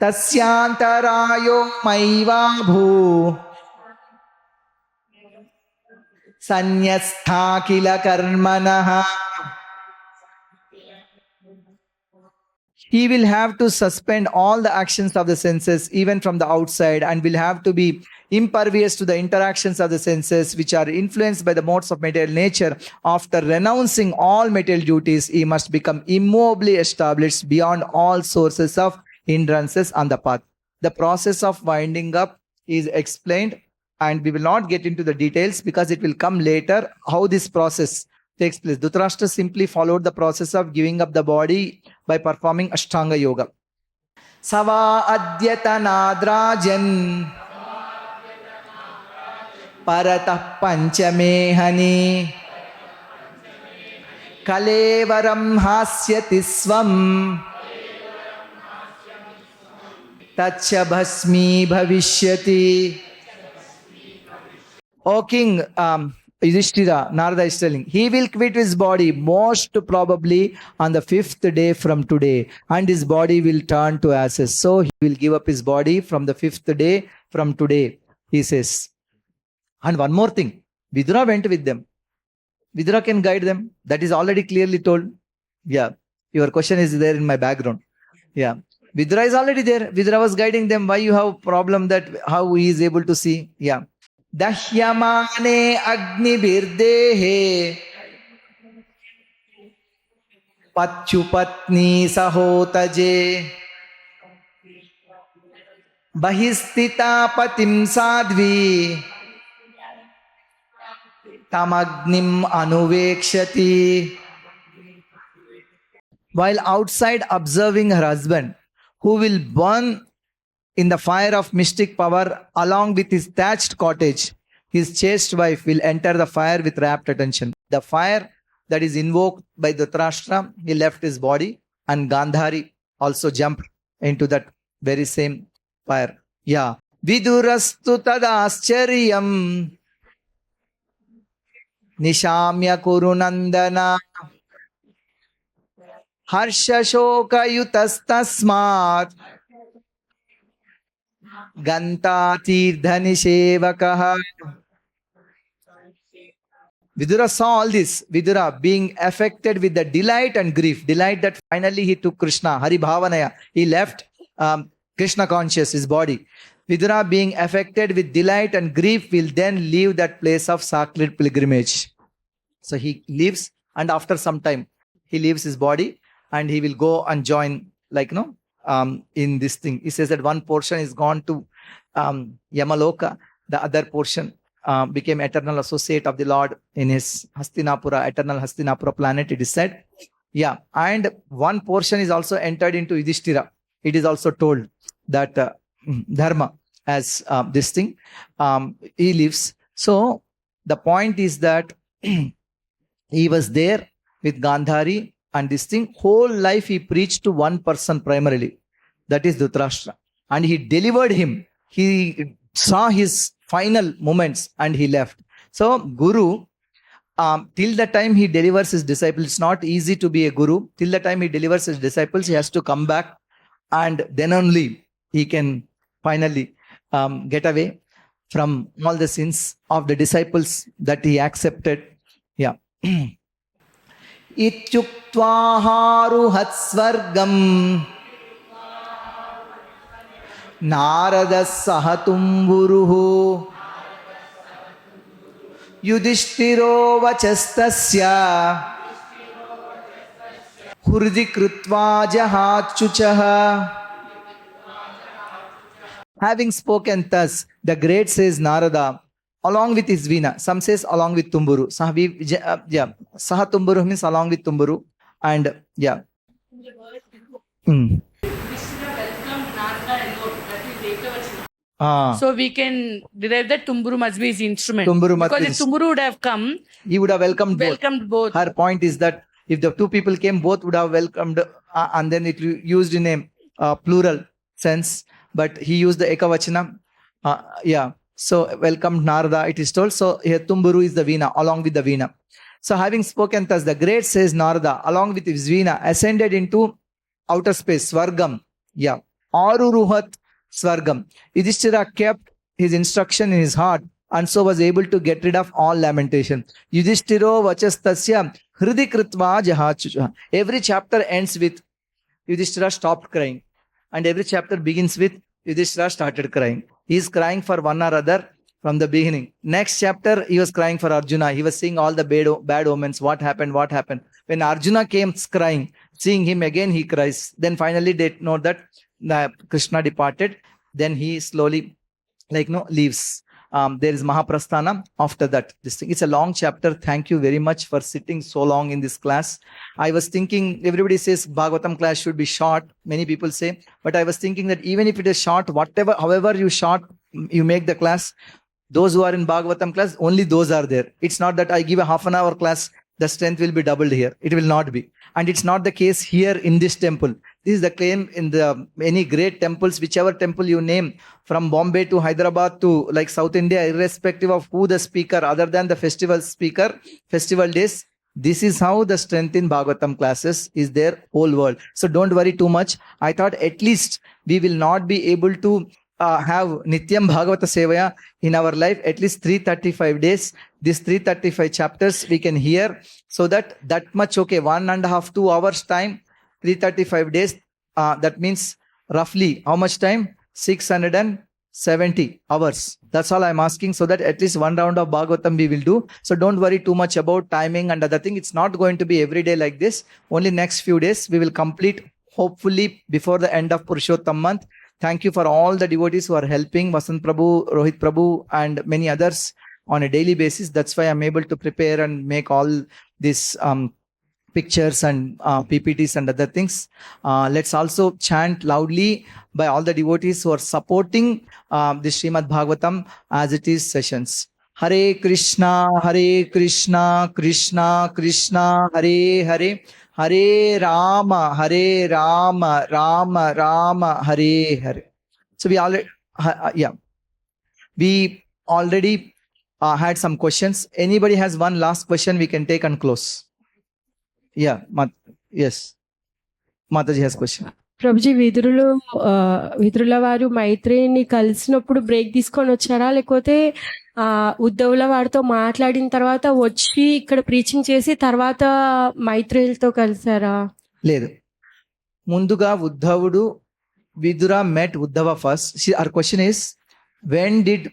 tasyantarayo maiva bhu sanyastha kila karmanah. He will have to suspend all the actions of the senses, even from the outside, and will have to be impervious to the interactions of the senses, which are influenced by the modes of material nature. After renouncing all material duties, he must become immovably established beyond all sources of hindrances on the path. The process of winding up is explained, and we will not get into the details because it will come later how this process takes place. Dhṛtarāṣṭra simply followed the process of giving up the body by performing Ashtanga Yoga. Sava adyatanadrajan paratah panchamehani kalevaram hasyati svam tacha bhasmi bhavishyati. O King Yudhiṣṭhira, Nārada is telling, he will quit his body most probably on the 5th day from today, and his body will turn to ashes. So he will give up his body from the 5th day from today, he says. And one more thing, Vidura went with them. Vidura can guide them. That is already clearly told. Yeah, your question is there in my background. Yeah, Vidura is already there. Vidura was guiding them. Why you have problem that how he is able to see? Yeah. Dahyamane agnibirdehe pachupatni sahotaje bahistita patim sadvi tamagnim anuvekshati. While outside observing her husband, who will burn in the fire of mystic power along with his thatched cottage, his chaste wife will enter the fire with rapt attention. The fire that is invoked by Dhṛtarāṣṭra, he left his body, and Gāndhārī also jumped into that very same fire. Yeah. Vidurastu tadaschariyam nishamya kurunandana harsha shoka yutastasmat Ganta Tirthani Sevakaha. Vidura saw all this. Vidura being affected with the delight and grief. Delight that finally he took Kṛṣṇa. Hari Bhavanaya. He left Kṛṣṇa conscious, his body. Vidura being affected with delight and grief will then leave that place of sacred pilgrimage. So he leaves, and after some time he leaves his body and he will go and join, in this thing. He says that one portion is gone to Yamaloka, the other portion became eternal associate of the Lord in his Hastināpura, eternal Hastināpura planet, it is said. Yeah, and one portion is also entered into Yudhiṣṭhira. It is also told that Dharma as this thing, he lives. So the point is that he was there with Gāndhārī, and this thing, whole life he preached to one person primarily, that is Dhṛtarāṣṭra. And he delivered him. He saw his final moments and he left. So Guru, till the time he delivers his disciples, it's not easy to be a Guru. Till the time he delivers his disciples, he has to come back, and then only he can finally get away from all the sins of the disciples that he accepted. Yeah. Ityuktvaharuhat svargam Nārada sahatumburuhu Yudhiṣṭhiro vachastasya hurdi krutva jahachuchaha. Having spoken thus, the great says Nārada, along with his veena. Some says along with Tumburu. Saha Tumburu means along with Tumburu. And yeah, Mm.
welcomed Nārada alone. That is Ekavachana.
Ah.
So we can derive that Tumburu must be his instrument.
Tumburu must
because
be
if Tumburu would have come,
he would have welcomed both. Her point is that if the two people came, both would have welcomed, and then it used in a plural sense, but he used the Ekavachana. Yeah. So welcomed Nārada, it is told. So here Tumburu is the Veena, along with the Veena. So having spoken thus, the great says Nārada, along with his Veena, ascended into outer space, Svargam. Yeah. Aruruhat Svargam. Yudhiṣṭhira kept his instruction in his heart and so was able to get rid of all lamentation. Yudhiṣṭhiro vachastasya hridi kritva jahachucha. Every chapter ends with Yudhiṣṭhira stopped crying. And every chapter begins with Yudhiṣṭhira started crying. He is crying for one or other from the beginning. Next chapter, he was crying for Arjuna. He was seeing all the bad omens. What happened? When Arjuna came crying, seeing him again, he cries. Then finally they know that Kṛṣṇa departed. Then he slowly leaves. There is Mahaprasthana after that. This thing. It's a long chapter. Thank you very much for sitting so long in this class. I was thinking, everybody says Bhagavatam class should be short. Many people say, but I was thinking that even if it is short, however you make the class, those who are in Bhagavatam class, only those are there. It's not that I give a half an hour class, the strength will be doubled here. It will not be. And it's not the case here in this temple. This is the claim in any great temples, whichever temple you name, from Bombay to Hyderabad to like South India, irrespective of who the speaker, other than the festival days, this is how the strength in Bhagavatam classes is there whole world. So don't worry too much. I thought at least we will not be able to have Nityam Bhagavata Sevaya in our life, at least 335 days. These 335 chapters we can hear, so that much, 1.5, 2 hours time, 335 days, that means roughly how much time? 670 hours. That's all I'm asking, so that at least one round of Bhagavatam we will do. So don't worry too much about timing and other thing. It's not going to be every day like this. Only next few days we will complete, hopefully before the end of Purushottam month. Thank you for all the devotees who are helping, Vasant Prabhu, Rohit Prabhu, and many others on a daily basis. That's why I'm able to prepare and make all these pictures and PPTs and other things. Let's also chant loudly by all the devotees who are supporting this Śrīmad Bhāgavatam as it is sessions. Hare Krishna, Krishna Krishna, Hare Hare. Hare Rama, Rama Rama, Hare Hare. So we already had some questions. Anybody has one last question we can take and close. Yeah, yes. Mataji has question.
Prabhuji విదురుల వారు మైత్రేయిని కలిసినప్పుడు break తీసుకొని వచ్చారా, లేకపోతే ఉద్ధవుల వారితో మాట్లాడిన తర్వాత వచ్చి ఇక్కడ ప్రీచింగ్ చేసి తర్వాత మైత్రేయులతో కలిసారా?
లేదు, ముందుగా ఉద్ధవుడు Vidura met Uddhava first. Our question is, when did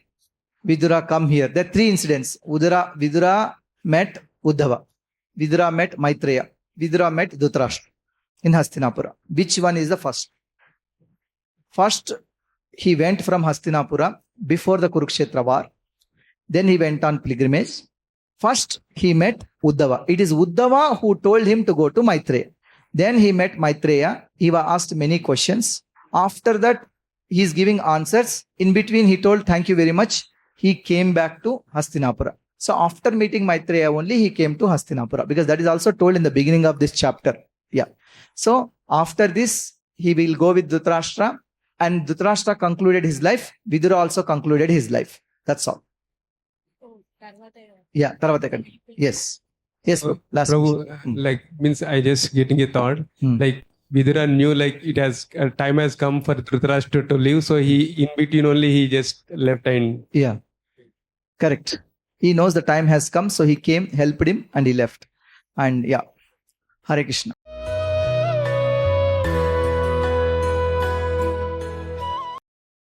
Vidura come here? There are 3 incidents. Vidura met Uddhava. Vidura met Maitreya. Vidura met Dhṛtarāṣṭra in Hastināpura. Which one is the first? First, he went from Hastināpura before the Kurukshetra war. Then he went on pilgrimage. First, he met Uddhava. It is Uddhava who told him to go to Maitreya. Then he met Maitreya. He was asked many questions. After that, he is giving answers. In between, he told, thank you very much. He came back to Hastināpura. So after meeting Maitreya only, he came to Hastināpura, because that is also told in the beginning of this chapter. Yeah. So after this, he will go with Dhṛtarāṣṭra, and Dhṛtarāṣṭra concluded his life. Vidura also concluded his life. That's all. Yeah, Taravate. Yes. Yes, last
Prabhu,
question.
like, means I just getting a thought, like Vidura knew like time has come for Dhṛtarāṣṭra to leave, so he in between only he just left and
Yeah, correct. He knows the time has come, so he came, helped him, and he left. And yeah, Hare Krishna.